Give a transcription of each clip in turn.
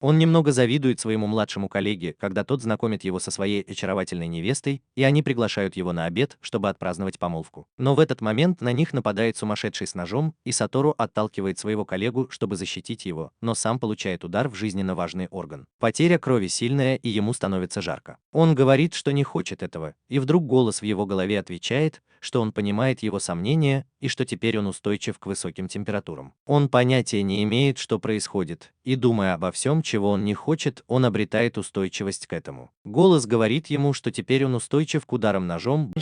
Он немного завидует своему младшему коллеге, когда тот знакомит его со своей очаровательной невестой, и они приглашают его на обед, чтобы отпраздновать помолвку. Но в этот момент на них нападает сумасшедший с ножом, и Сатору отталкивает своего коллегу, чтобы защитить его, но сам получает удар в жизненно важный орган. Потеря крови сильная, и ему становится жарко. Он говорит, что не хочет этого, и вдруг голос в его голове отвечает, что он понимает его сомнения и что теперь он устойчив к высоким температурам. Он понятия не имеет, что происходит, и думая обо всем, чего он не хочет, он обретает устойчивость к этому. Голос говорит ему, что теперь он устойчив к ударам ножом,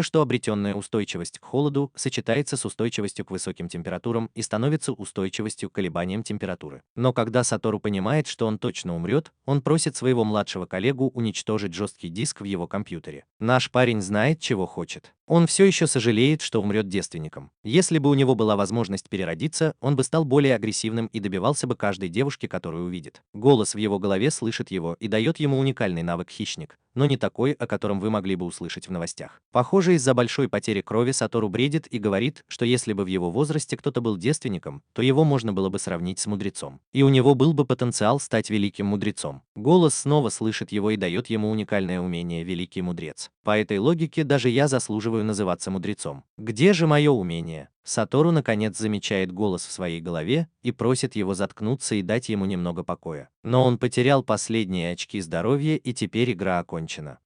что обретенная устойчивость к холоду сочетается с устойчивостью к высоким температурам и становится устойчивостью к колебаниям температуры. Но когда Сатору понимает, что он точно умрет, он просит своего младшего коллегу уничтожить жесткий диск в его компьютере. Наш парень знает, чего хочет. Он все еще сожалеет, что умрет девственником. Если бы у него была возможность переродиться, он бы стал более агрессивным и добивался бы каждой девушки, которую увидит. Голос в его голове слышит его и дает ему уникальный навык хищник, но не такой, о котором вы могли бы услышать в новостях. Похоже, из-за большой потери крови Сатору бредит и говорит, что если бы в его возрасте кто-то был девственником, то его можно было бы сравнить с мудрецом. И у него был бы потенциал стать великим мудрецом. Голос снова слышит его и дает ему уникальное умение «Великий мудрец». По этой логике даже я заслуживаю называться мудрецом. Где же мое умение? Сатору наконец замечает голос в своей голове и просит его заткнуться и дать ему немного покоя. Но он потерял последние очки здоровья, и теперь игра окончена.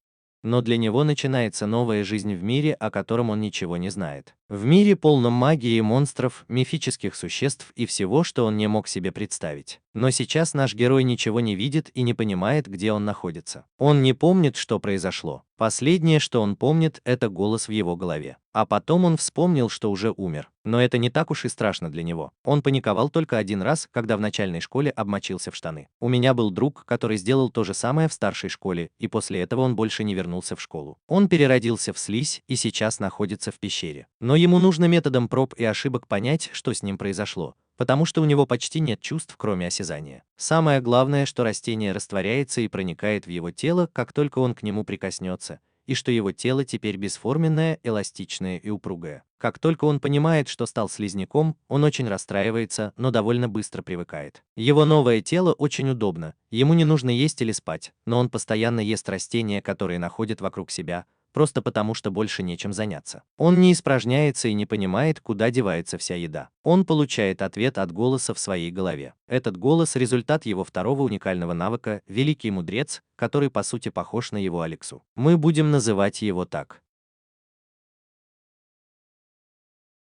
Но для него начинается новая жизнь в мире, о котором он ничего не знает. В мире полном магии, монстров, мифических существ и всего, что он не мог себе представить. Но сейчас наш герой ничего не видит и не понимает, где он находится. Он не помнит, что произошло. Последнее, что он помнит, это голос в его голове. А потом он вспомнил, что уже умер. Но это не так уж и страшно для него. Он паниковал только один раз, когда в начальной школе обмочился в штаны. У меня был друг, который сделал то же самое в старшей школе, и после этого он больше не вернулся в школу. Он переродился в слизь и сейчас находится в пещере. Но ему нужно методом проб и ошибок понять, что с ним произошло, потому что у него почти нет чувств, кроме осязания. Самое главное, что растение растворяется и проникает в его тело, как только он к нему прикоснется, и что его тело теперь бесформенное, эластичное и упругое. Как только он понимает, что стал слизняком, он очень расстраивается, но довольно быстро привыкает. Его новое тело очень удобно, ему не нужно есть или спать, но он постоянно ест растения, которые находит вокруг себя, просто потому что больше нечем заняться. Он не испражняется и не понимает, куда девается вся еда. Он получает ответ от голоса в своей голове. Этот голос – результат его второго уникального навыка «Великий мудрец», который по сути похож на его Алексу. Мы будем называть его так.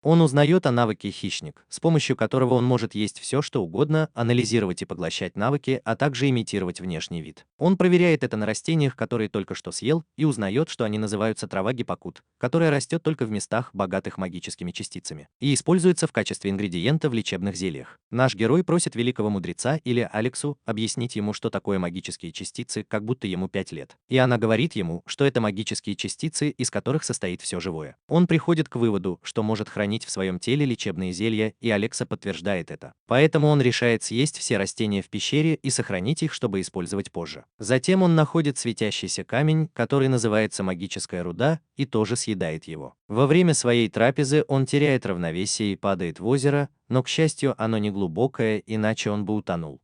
Он узнает о навыке «Хищник», с помощью которого он может есть все, что угодно, анализировать и поглощать навыки, а также имитировать внешний вид. Он проверяет это на растениях, которые только что съел, и узнает, что они называются трава гиппокут, которая растет только в местах, богатых магическими частицами, и используется в качестве ингредиента в лечебных зельях. Наш герой просит великого мудреца или Алексу объяснить ему, что такое магические частицы, как будто ему 5 лет. И она говорит ему, что это магические частицы, из которых состоит все живое. Он приходит к выводу, что может хранить в своем теле лечебные зелья, и Алекса подтверждает это. Поэтому он решает съесть все растения в пещере и сохранить их, чтобы использовать позже. Затем он находит светящийся камень, который называется магическая руда, и тоже съедает его. Во время своей трапезы он теряет равновесие и падает в озеро, но, к счастью, оно не глубокое, иначе он бы утонул.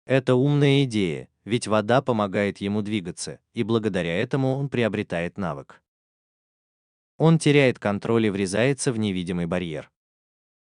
Это умная идея, ведь вода помогает ему двигаться, и благодаря этому он приобретает навык. Он теряет контроль и врезается в невидимый барьер.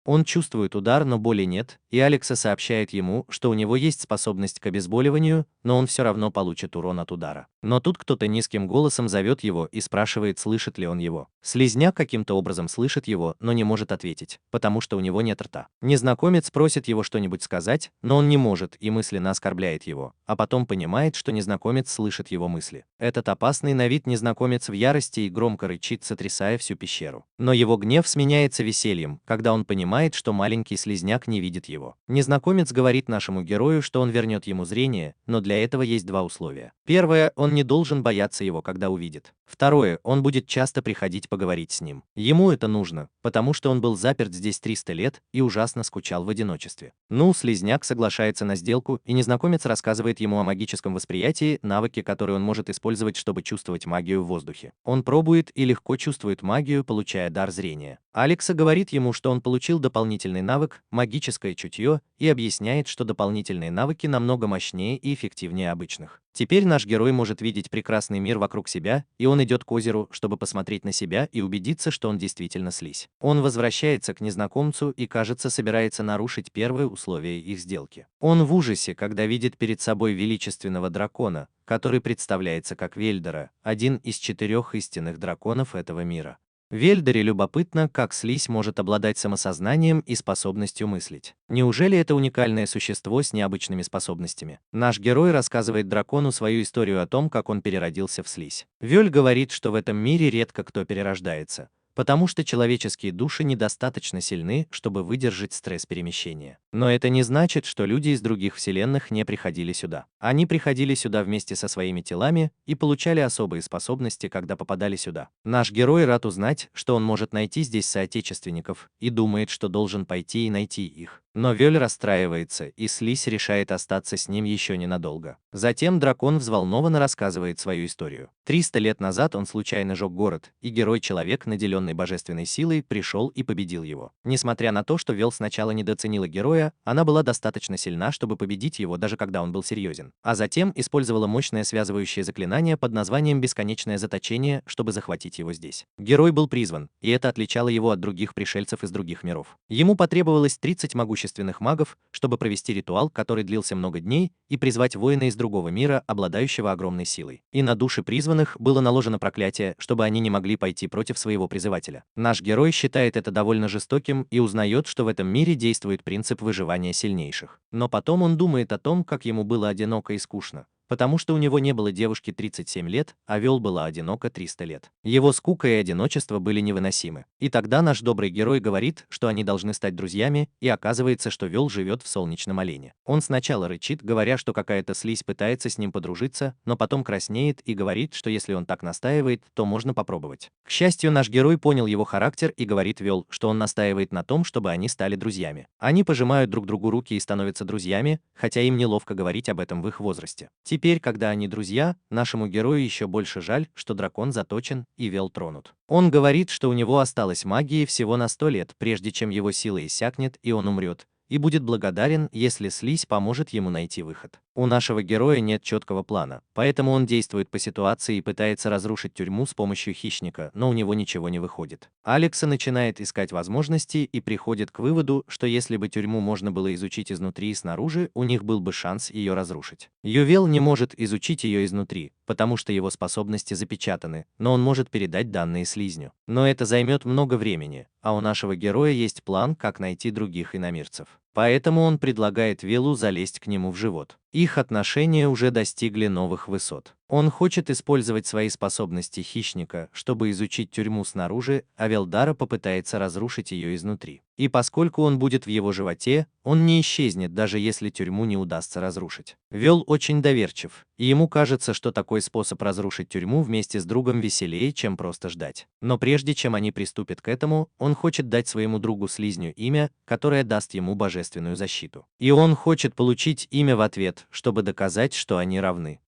Он чувствует удар, но боли нет, и Алекса сообщает ему, что у него есть способность к обезболиванию, но он все равно получит урон от удара. Но тут кто-то низким голосом зовет его и спрашивает, слышит ли он его. Слизняк каким-то образом слышит его, но не может ответить, потому что у него нет рта. Незнакомец просит его что-нибудь сказать, но он не может и мысленно оскорбляет его, а потом понимает, что незнакомец слышит его мысли. Этот опасный на вид незнакомец в ярости и громко рычит, сотрясая всю пещеру. Но его гнев сменяется весельем, когда он понимает, что маленький слизняк не видит его. Незнакомец говорит нашему герою, что он вернет ему зрение, но для этого есть два условия. Первое, он не должен бояться его, когда увидит. Второе, он будет часто приходить поговорить с ним. Ему это нужно, потому что он был заперт здесь 300 лет и ужасно скучал в одиночестве. Ну, слизняк соглашается на сделку, и незнакомец рассказывает ему о магическом восприятии, навыке, который он может использовать, чтобы чувствовать магию в воздухе. Он пробует и легко чувствует магию, получая дар зрения. Алекса говорит ему, что он получил получил дополнительный навык «Магическое чутье» и объясняет, что дополнительные навыки намного мощнее и эффективнее обычных. Теперь наш герой может видеть прекрасный мир вокруг себя, и он идет к озеру, чтобы посмотреть на себя и убедиться, что он действительно слизь. Он возвращается к незнакомцу и, кажется, собирается нарушить первые условия их сделки. Он в ужасе, когда видит перед собой величественного дракона, который представляется как Вельдера, один из 4 истинных драконов этого мира. Вельдере любопытно, как слизь может обладать самосознанием и способностью мыслить. Неужели это уникальное существо с необычными способностями? Наш герой рассказывает дракону свою историю о том, как он переродился в слизь. Вёль говорит, что в этом мире редко кто перерождается, потому что человеческие души недостаточно сильны, чтобы выдержать стресс перемещения. Но это не значит, что люди из других вселенных не приходили сюда. Они приходили сюда вместе со своими телами и получали особые способности, когда попадали сюда. Наш герой рад узнать, что он может найти здесь соотечественников, и думает, что должен пойти и найти их. Но Вёль расстраивается, и слизь решает остаться с ним еще ненадолго. Затем дракон взволнованно рассказывает свою историю. 300 лет назад он случайно жег город, и герой-человек, наделенный божественной силой, пришел и победил его. Несмотря на то, что Вёль сначала недооценила героя, она была достаточно сильна, чтобы победить его, даже когда он был серьезен. А затем использовала мощное связывающее заклинание под названием «Бесконечное заточение», чтобы захватить его здесь. Герой был призван, и это отличало его от других пришельцев из других миров. Ему потребовалось 30 могущественных магов, чтобы провести ритуал, который длился много дней, и призвать воина из другого мира, обладающего огромной силой. И на души призванных было наложено проклятие, чтобы они не могли пойти против своего призывателя. Наш герой считает это довольно жестоким и узнает, что в этом мире действует принцип выживания сильнейших. Но потом он думает о том, как ему было одиноко и скучно, потому что у него не было девушки 37 лет, а Вёл была одинока 300 лет. Его скука и одиночество были невыносимы. И тогда наш добрый герой говорит, что они должны стать друзьями, и оказывается, что Вёл живет в солнечном олене. Он сначала рычит, говоря, что какая-то слизь пытается с ним подружиться, но потом краснеет и говорит, что если он так настаивает, то можно попробовать. К счастью, наш герой понял его характер и говорит Вёл, что он настаивает на том, чтобы они стали друзьями. Они пожимают друг другу руки и становятся друзьями, хотя им неловко говорить об этом в их возрасте. Теперь, когда они друзья, нашему герою еще больше жаль, что дракон заточен и Вёл тронут. Он говорит, что у него осталось магии всего на 100 лет, прежде чем его сила иссякнет и он умрет, и будет благодарен, если слизь поможет ему найти выход. У нашего героя нет четкого плана, поэтому он действует по ситуации и пытается разрушить тюрьму с помощью хищника, но у него ничего не выходит. Алекса начинает искать возможности и приходит к выводу, что если бы тюрьму можно было изучить изнутри и снаружи, у них был бы шанс ее разрушить. Ювел не может изучить ее изнутри, потому что его способности запечатаны, но он может передать данные слизню. Но это займет много времени, а у нашего героя есть план, как найти других иномирцев. Поэтому он предлагает Велу залезть к нему в живот. Их отношения уже достигли новых высот. Он хочет использовать свои способности хищника, чтобы изучить тюрьму снаружи, а Велдара попытается разрушить ее изнутри. И поскольку он будет в его животе, он не исчезнет, даже если тюрьму не удастся разрушить. Вел очень доверчив, и ему кажется, что такой способ разрушить тюрьму вместе с другом веселее, чем просто ждать. Но прежде чем они приступят к этому, он хочет дать своему другу-слизню имя, которое даст ему божественную защиту. И он хочет получить имя в ответ, чтобы доказать, что они равны.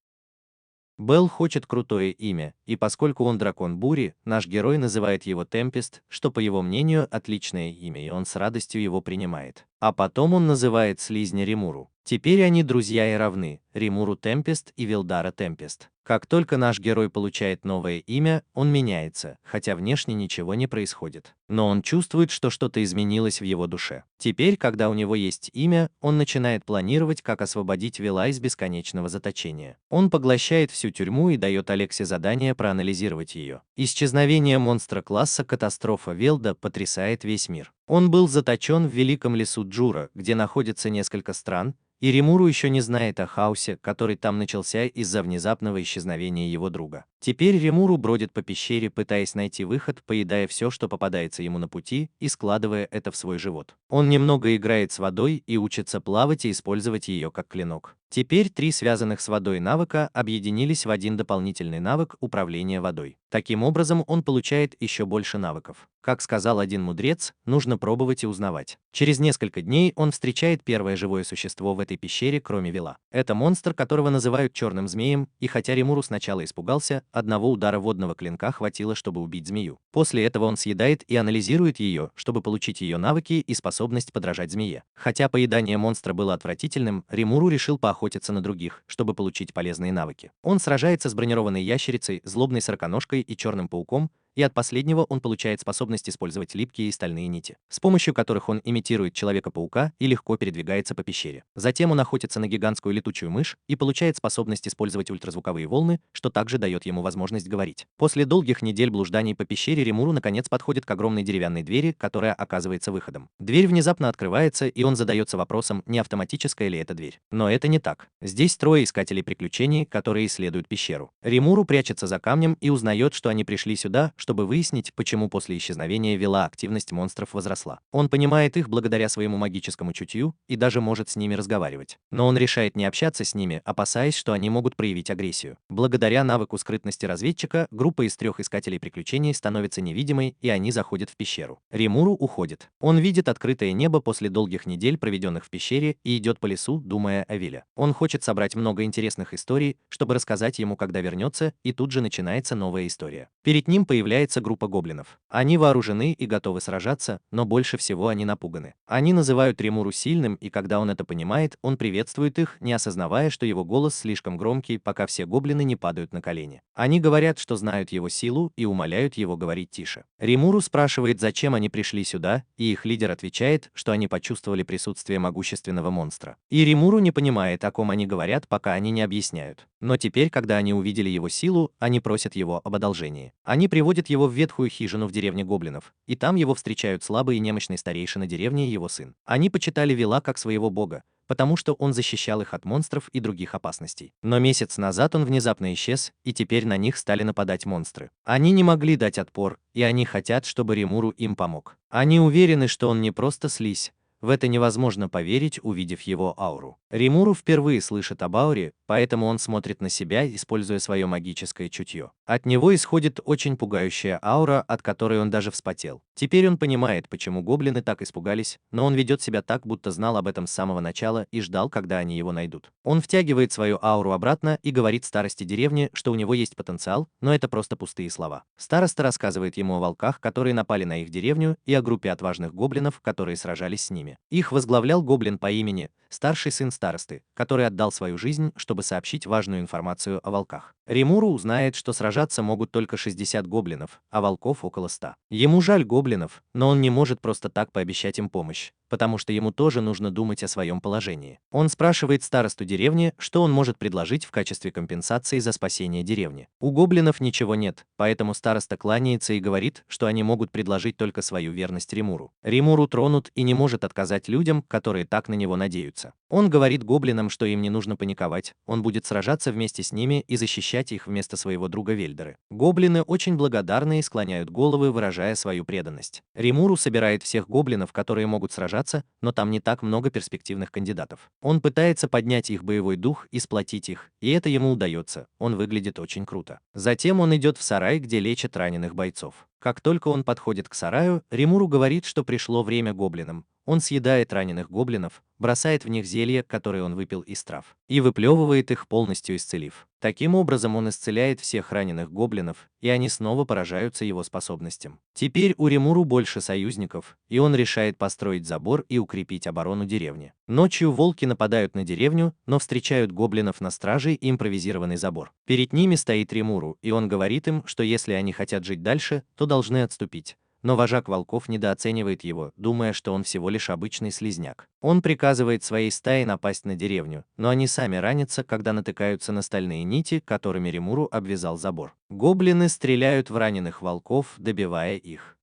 Белл хочет крутое имя, и поскольку он дракон бури, наш герой называет его Темпест, что, по его мнению, отличное имя, и он с радостью его принимает. А потом он называет слизня Римуру. Теперь они друзья и равны, Римуру Темпест и Велдара Темпест. Как только наш герой получает новое имя, он меняется, хотя внешне ничего не происходит. Но он чувствует, что что-то изменилось в его душе. Теперь, когда у него есть имя, он начинает планировать, как освободить Вела из бесконечного заточения. Он поглощает всю тюрьму и дает Алексе задание проанализировать ее. Исчезновение монстра класса катастрофа Велда потрясает весь мир. Он был заточен в великом лесу Джура, где находится несколько стран, и Римуру еще не знает о хаосе, который там начался из-за внезапного исчезновения его друга. Теперь Римуру бродит по пещере, пытаясь найти выход, поедая все, что попадается ему на пути, и складывая это в свой живот. Он немного играет с водой и учится плавать и использовать ее как клинок. Теперь 3 связанных с водой навыка объединились в один дополнительный навык управления водой. Таким образом, он получает еще больше навыков. Как сказал один мудрец, нужно пробовать и узнавать. Через несколько дней он встречает первое живое существо в этой пещере, кроме Вела. Это монстр, которого называют черным змеем, и хотя Римуру сначала испугался, одного удара водного клинка хватило, чтобы убить змею. После этого он съедает и анализирует ее, чтобы получить ее навыки и способность подражать змее. Хотя поедание монстра было отвратительным, Римуру решил поохотиться на других, чтобы получить полезные навыки. Он сражается с бронированной ящерицей, злобной сороконожкой и черным пауком, и от последнего он получает способность использовать липкие и стальные нити, с помощью которых он имитирует Человека-паука и легко передвигается по пещере. Затем он охотится на гигантскую летучую мышь и получает способность использовать ультразвуковые волны, что также дает ему возможность говорить. После долгих недель блужданий по пещере Римуру наконец подходит к огромной деревянной двери, которая оказывается выходом. Дверь внезапно открывается, и он задается вопросом, не автоматическая ли это дверь. Но это не так. Здесь трое искателей приключений, которые исследуют пещеру. Римуру прячется за камнем и узнает, что они пришли сюда, чтобы выяснить, почему после исчезновения Вела активность монстров возросла. Он понимает их благодаря своему магическому чутью и даже может с ними разговаривать. Но он решает не общаться с ними, опасаясь, что они могут проявить агрессию. Благодаря навыку скрытности разведчика, группа из 3 искателей приключений становится невидимой, и они заходят в пещеру. Римуру уходит. Он видит открытое небо после долгих недель, проведенных в пещере, и идет по лесу, думая о Виле. Он хочет собрать много интересных историй, чтобы рассказать ему, когда вернется, и тут же начинается новая история. Перед ним появляется группа гоблинов. Они вооружены и готовы сражаться, но больше всего они напуганы. Они называют Римуру сильным, и когда он это понимает, он приветствует их, не осознавая, что его голос слишком громкий, пока все гоблины не падают на колени. Они говорят, что знают его силу, и умоляют его говорить тише. Римуру спрашивает, зачем они пришли сюда, и их лидер отвечает, что они почувствовали присутствие могущественного монстра. И Римуру не понимает, о ком они говорят, пока они не объясняют. Но теперь, когда они увидели его силу, они просят его об одолжении. Они приводят его в ветхую хижину в деревне гоблинов, и там его встречают слабый и немощный старейшина деревни и его сын. Они почитали Вела как своего бога, потому что он защищал их от монстров и других опасностей. Но месяц назад он внезапно исчез, и теперь на них стали нападать монстры. Они не могли дать отпор, и они хотят, чтобы Римуру им помог. Они уверены, что он не просто слизь. В это невозможно поверить, увидев его ауру. Римуру впервые слышит об ауре, поэтому он смотрит на себя, используя свое магическое чутье. От него исходит очень пугающая аура, от которой он даже вспотел. Теперь он понимает, почему гоблины так испугались, но он ведет себя так, будто знал об этом с самого начала и ждал, когда они его найдут. Он втягивает свою ауру обратно и говорит старости деревни, что у него есть потенциал, но это просто пустые слова. Староста рассказывает ему о волках, которые напали на их деревню, и о группе отважных гоблинов, которые сражались с ними. Их возглавлял гоблин по имени старший сын старосты, который отдал свою жизнь, чтобы сообщить важную информацию о волках. Римуру узнает, что сражаться могут только 60 гоблинов, а волков около 100. Ему жаль гоблинов, но он не может просто так пообещать им помощь, потому что ему тоже нужно думать о своем положении. Он спрашивает старосту деревни, что он может предложить в качестве компенсации за спасение деревни. У гоблинов ничего нет, поэтому староста кланяется и говорит, что они могут предложить только свою верность Римуру. Римуру тронут и не может отказать людям, которые так на него надеются. Он говорит гоблинам, что им не нужно паниковать, он будет сражаться вместе с ними и защищать их вместо своего друга Вельдеры. Гоблины очень благодарны и склоняют головы, выражая свою преданность. Римуру собирает всех гоблинов, которые могут сражаться, но там не так много перспективных кандидатов. Он пытается поднять их боевой дух и сплотить их, и это ему удается, он выглядит очень круто. Затем он идет в сарай, где лечат раненых бойцов. Как только он подходит к сараю, Римуру говорит, что пришло время гоблинам. Он съедает раненых гоблинов, бросает в них зелья, которые он выпил из трав, и выплевывает их, полностью исцелив. Таким образом он исцеляет всех раненых гоблинов, и они снова поражаются его способностям. Теперь у Римуру больше союзников, и он решает построить забор и укрепить оборону деревни. Ночью волки нападают на деревню, но встречают гоблинов на страже и импровизированный забор. Перед ними стоит Римуру, и он говорит им, что если они хотят жить дальше, то должны отступить. Но вожак волков недооценивает его, думая, что он всего лишь обычный слизняк. Он приказывает своей стае напасть на деревню, но они сами ранятся, когда натыкаются на стальные нити, которыми Римуру обвязал забор. Гоблины стреляют в раненых волков, добивая их.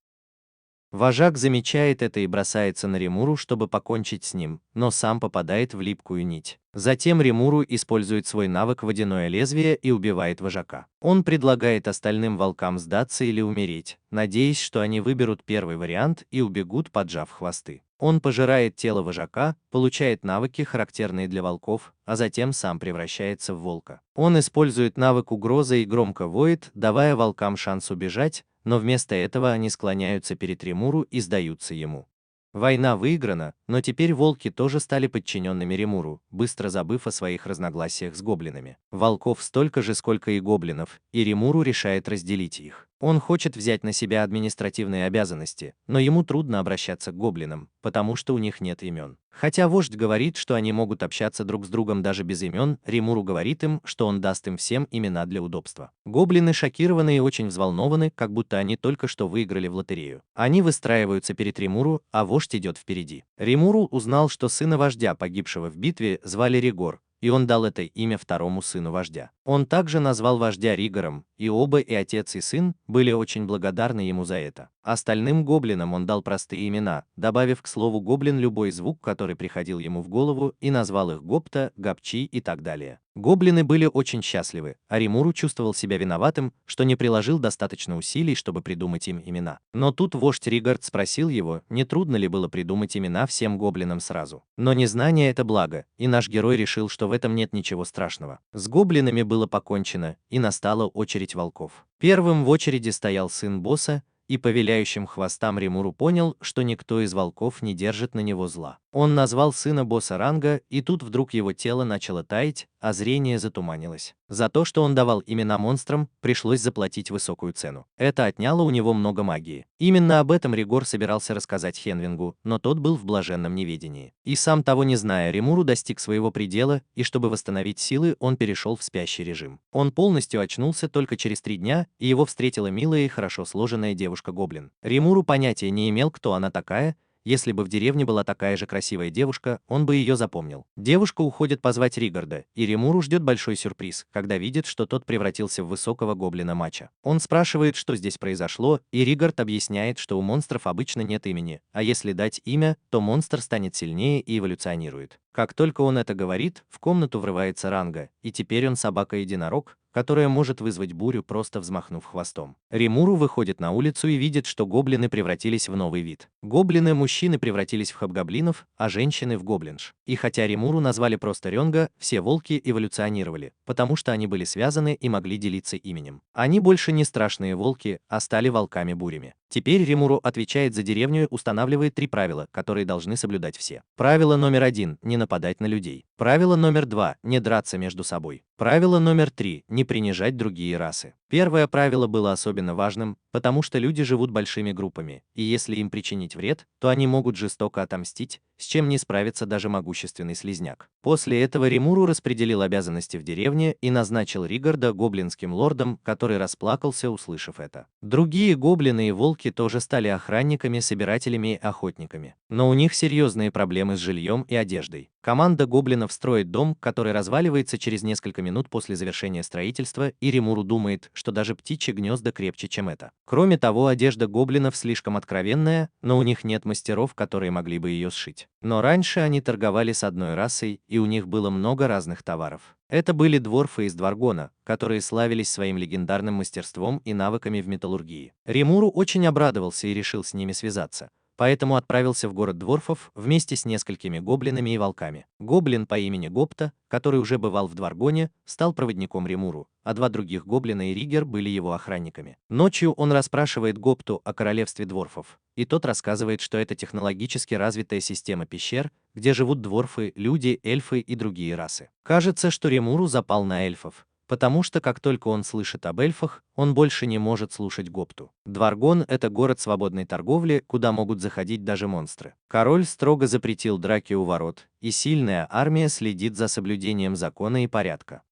Вожак замечает это и бросается на Римуру, чтобы покончить с ним, но сам попадает в липкую нить. Затем Римуру использует свой навык водяное лезвие и убивает вожака. Он предлагает остальным волкам сдаться или умереть, надеясь, что они выберут первый вариант и убегут, поджав хвосты. Он пожирает тело вожака, получает навыки, характерные для волков, а затем сам превращается в волка. Он использует навык угрозы и громко воет, давая волкам шанс убежать, но вместо этого они склоняются перед Ремуру и сдаются ему. Война выиграна, но теперь волки тоже стали подчиненными Ремуру, быстро забыв о своих разногласиях с гоблинами. Волков столько же, сколько и гоблинов, и Ремуру решает разделить их. Он хочет взять на себя административные обязанности, но ему трудно обращаться к гоблинам, потому что у них нет имен. Хотя вождь говорит, что они могут общаться друг с другом даже без имен, Ремуру говорит им, что он даст им всем имена для удобства. Гоблины шокированы и очень взволнованы, как будто они только что выиграли в лотерею. Они выстраиваются перед Ремуру, а вождь идет впереди. Ремуру узнал, что сына вождя, погибшего в битве, звали Ригор, и он дал это имя второму сыну вождя. Он также назвал вождя Ригором, и оба, и отец, и сын, были очень благодарны ему за это. Остальным гоблинам он дал простые имена, добавив к слову гоблин любой звук, который приходил ему в голову, и назвал их Гопта, Гапчи и так далее. Гоблины были очень счастливы, а Ремуру чувствовал себя виноватым, что не приложил достаточно усилий, чтобы придумать им имена. Но тут вождь Ригард спросил его, не трудно ли было придумать имена всем гоблинам сразу. Но незнание — это благо, и наш герой решил, что в этом нет ничего страшного. С гоблинами было покончено, и настала очередь волков. Первым в очереди стоял сын босса, и по виляющим хвостам Ремуру понял, что никто из волков не держит на него зла. Он назвал сына босса Ранга, и тут вдруг его тело начало таять, а зрение затуманилось. За то, что он давал имена монстрам, пришлось заплатить высокую цену. Это отняло у него много магии. Именно об этом Ригор собирался рассказать Хенвингу, но тот был в блаженном неведении. И сам того не зная, Ремуру достиг своего предела, и чтобы восстановить силы, он перешел в спящий режим. Он полностью очнулся только через 3 дня, и его встретила милая и хорошо сложенная девушка-гоблин. Ремуру понятия не имел, кто она такая. Если бы в деревне была такая же красивая девушка, он бы ее запомнил. Девушка уходит позвать Ригарда, и Ремуру ждет большой сюрприз, когда видит, что тот превратился в высокого гоблина-мача. Он спрашивает, что здесь произошло, и Ригард объясняет, что у монстров обычно нет имени, а если дать имя, то монстр станет сильнее и эволюционирует. Как только он это говорит, в комнату врывается Ранга, и теперь он собака-единорог, которая может вызвать бурю, просто взмахнув хвостом. Ремуру выходит на улицу и видит, что гоблины превратились в новый вид. Гоблины-мужчины превратились в хобгоблинов, а женщины в гоблинш. И хотя Ремуру назвали просто Рёнга, все волки эволюционировали, потому что они были связаны и могли делиться именем. Они больше не страшные волки, а стали волками-бурями. Теперь Ремуру отвечает за деревню и устанавливает 3 правила, которые должны соблюдать все. Правило номер 1 – не нападать на людей. Правило номер 2 – не драться между собой. Правило номер 3 – не принижать другие расы. Первое правило было особенно важным, потому что люди живут большими группами, и если им причинить вред, то они могут жестоко отомстить, с чем не справится даже могущественный слизняк. После этого Ремуру распределил обязанности в деревне и назначил Ригарда гоблинским лордом, который расплакался, услышав это. Другие гоблины и волки тоже стали охранниками, собирателями и охотниками. Но у них серьезные проблемы с жильем и одеждой. Команда гоблинов строит дом, который разваливается через несколько минут после завершения строительства, и Ремуру думает, что даже птичьи гнезда крепче, чем это. Кроме того, одежда гоблинов слишком откровенная, но у них нет мастеров, которые могли бы ее сшить. Но раньше они торговали с одной расой, и у них было много разных товаров. Это были дворфы из Дваргона, которые славились своим легендарным мастерством и навыками в металлургии. Ремуру очень обрадовался и решил с ними связаться. Поэтому отправился в город дворфов вместе с несколькими гоблинами и волками. Гоблин по имени Гопта, который уже бывал в Дваргоне, стал проводником Ремуру, а 2 других гоблина и Ригер были его охранниками. Ночью он расспрашивает Гопту о королевстве дворфов, и тот рассказывает, что это технологически развитая система пещер, где живут дворфы, люди, эльфы и другие расы. Кажется, что Ремуру запал на эльфов, потому что как только он слышит об эльфах, он больше не может слушать Гопту. Дваргон – это город свободной торговли, куда могут заходить даже монстры. Король строго запретил драки у ворот, и сильная армия следит за соблюдением закона и порядка.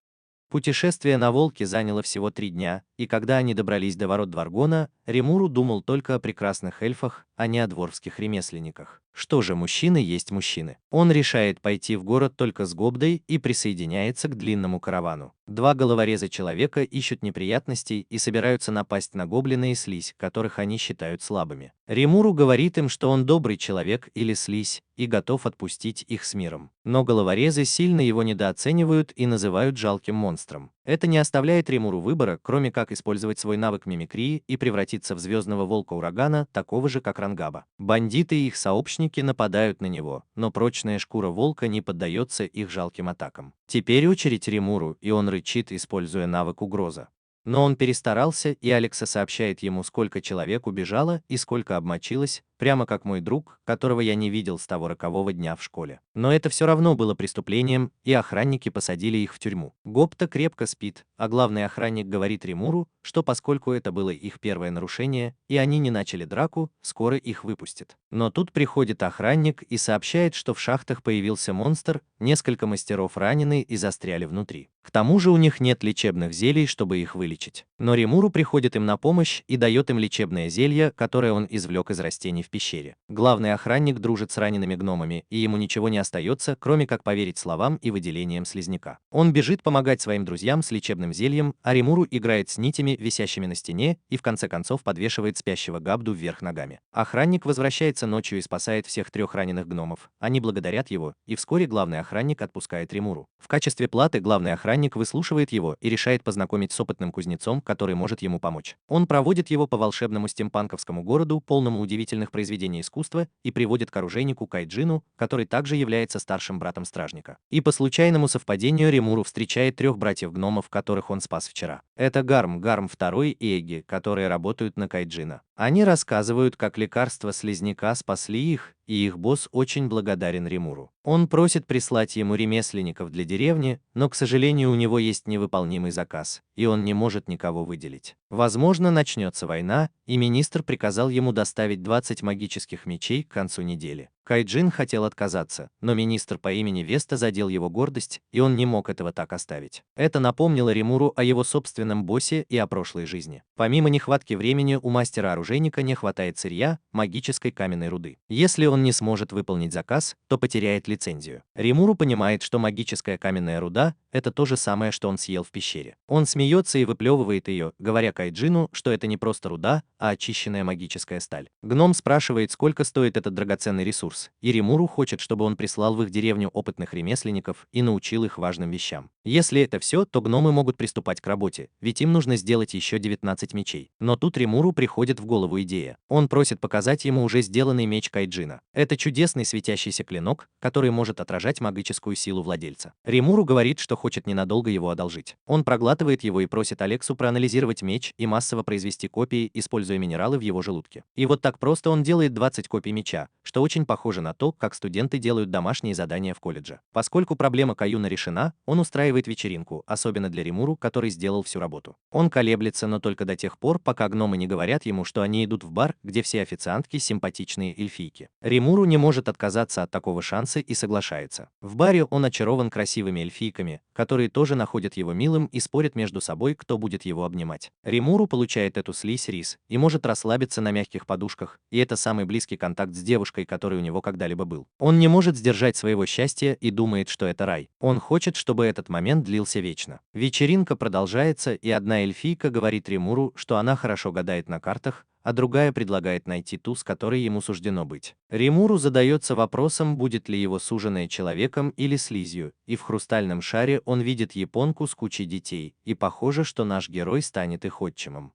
Путешествие на волке заняло всего 3 дня, и когда они добрались до ворот Дваргона, Ремуру думал только о прекрасных эльфах, а не о дворфских ремесленниках. Что же, мужчины есть мужчины. Он решает пойти в город только с Гобдой и присоединяется к длинному каравану. 2 головореза человека ищут неприятностей и собираются напасть на гоблина и слизь, которых они считают слабыми. Ремуру говорит им, что он добрый человек или слизь, и готов отпустить их с миром. Но головорезы сильно его недооценивают и называют жалким монстром. Это не оставляет Ремуру выбора, кроме как использовать свой навык мимикрии и превратиться в звездного волка-урагана, такого же, как Рангаба. Бандиты и их сообщники нападают на него, но прочная шкура волка не поддается их жалким атакам. Теперь очередь Ремуру, и он рычит, используя навык угроза. Но он перестарался, и Алекса сообщает ему, сколько человек убежало и сколько обмочилось, прямо как мой друг, которого я не видел с того рокового дня в школе. Но это все равно было преступлением, и охранники посадили их в тюрьму. Гопта крепко спит, а главный охранник говорит Римуру, что поскольку это было их первое нарушение, и они не начали драку, скоро их выпустят. Но тут приходит охранник и сообщает, что в шахтах появился монстр, несколько мастеров ранены и застряли внутри. К тому же у них нет лечебных зелий, чтобы их вылечить. Но Римуру приходит им на помощь и дает им лечебное зелье, которое он извлек из растений в пещере. Главный охранник дружит с ранеными гномами, и ему ничего не остается, кроме как поверить словам и выделениям слизняка. Он бежит помогать своим друзьям с лечебным зельем, а Римуру играет с нитями, висящими на стене, и в конце концов подвешивает спящего Габду вверх ногами. Охранник возвращается ночью и спасает всех 3 раненых гномов. Они благодарят его, и вскоре главный охранник отпускает Римуру. В качестве платы главный охранник выслушивает его и решает познакомить с опытным кузнецом, который может ему помочь. Он проводит его по волшебному стимпанковскому городу, полному удивительных произведений искусства, и приводит к оружейнику Кайджину, который также является старшим братом стражника. И по случайному совпадению Римуру встречает 3 братьев-гномов, которых он спас вчера. Это Гарм II и Эги, которые работают на Кайджина. Они рассказывают, как лекарства слизняка спасли их, и их босс очень благодарен Римуру. Он просит прислать ему ремесленников для деревни, но, к сожалению, у него есть невыполнимый заказ, и он не может никого выделить. Возможно, начнется война, и министр приказал ему доставить 20 магических мечей к концу недели. Кайджин хотел отказаться, но министр по имени Веста задел его гордость, и он не мог этого так оставить. Это напомнило Римуру о его собственном боссе и о прошлой жизни. Помимо нехватки времени, у мастера-оружейника не хватает сырья, магической каменной руды. Если он не сможет выполнить заказ, то потеряет лицензию. Римуру понимает, что магическая каменная руда – это то же самое, что он съел в пещере. Он смеется и выплевывает ее, говоря Кайджину, что это не просто руда, а очищенная магическая сталь. Гном спрашивает, сколько стоит этот драгоценный ресурс, и Римуру хочет, чтобы он прислал в их деревню опытных ремесленников и научил их важным вещам. Если это все, то гномы могут приступать к работе, ведь им нужно сделать еще 19 мечей. Но тут Римуру приходит в голову идея. Он просит показать ему уже сделанный меч Кайджина. Это чудесный светящийся клинок, который может отражать магическую силу владельца. Римуру говорит, что хочет ненадолго его одолжить. Он проглатывает его и просит Алексу проанализировать меч и массово произвести копии, используя минералы в его желудке. И вот так просто он делает 20 копий меча, что очень похоже на то, как студенты делают домашние задания в колледже. Поскольку проблема Каюна решена, он устраивает вечеринку, особенно для Римуру, который сделал всю работу. Он колеблется, но только до тех пор, пока гномы не говорят ему, что они идут в бар, где все официантки симпатичные эльфийки. Римуру не может отказаться от такого шанса и соглашается. В баре он очарован красивыми эльфийками, которые тоже находят его милым и спорят между собой, кто будет его обнимать. Римуру получает эту слизь рис и может расслабиться на мягких подушках, и это самый близкий контакт с девушкой, который у него когда-либо был. Он не может сдержать своего счастья и думает, что это рай. Он хочет, чтобы этот момент длился вечно. Вечеринка продолжается, и одна эльфийка говорит Римуру, что она хорошо гадает на картах, а другая предлагает найти ту, с которой ему суждено быть. Римуру задается вопросом, будет ли его суженая человеком или слизью, и в хрустальном шаре он видит японку с кучей детей, и похоже, что наш герой станет их отчимом.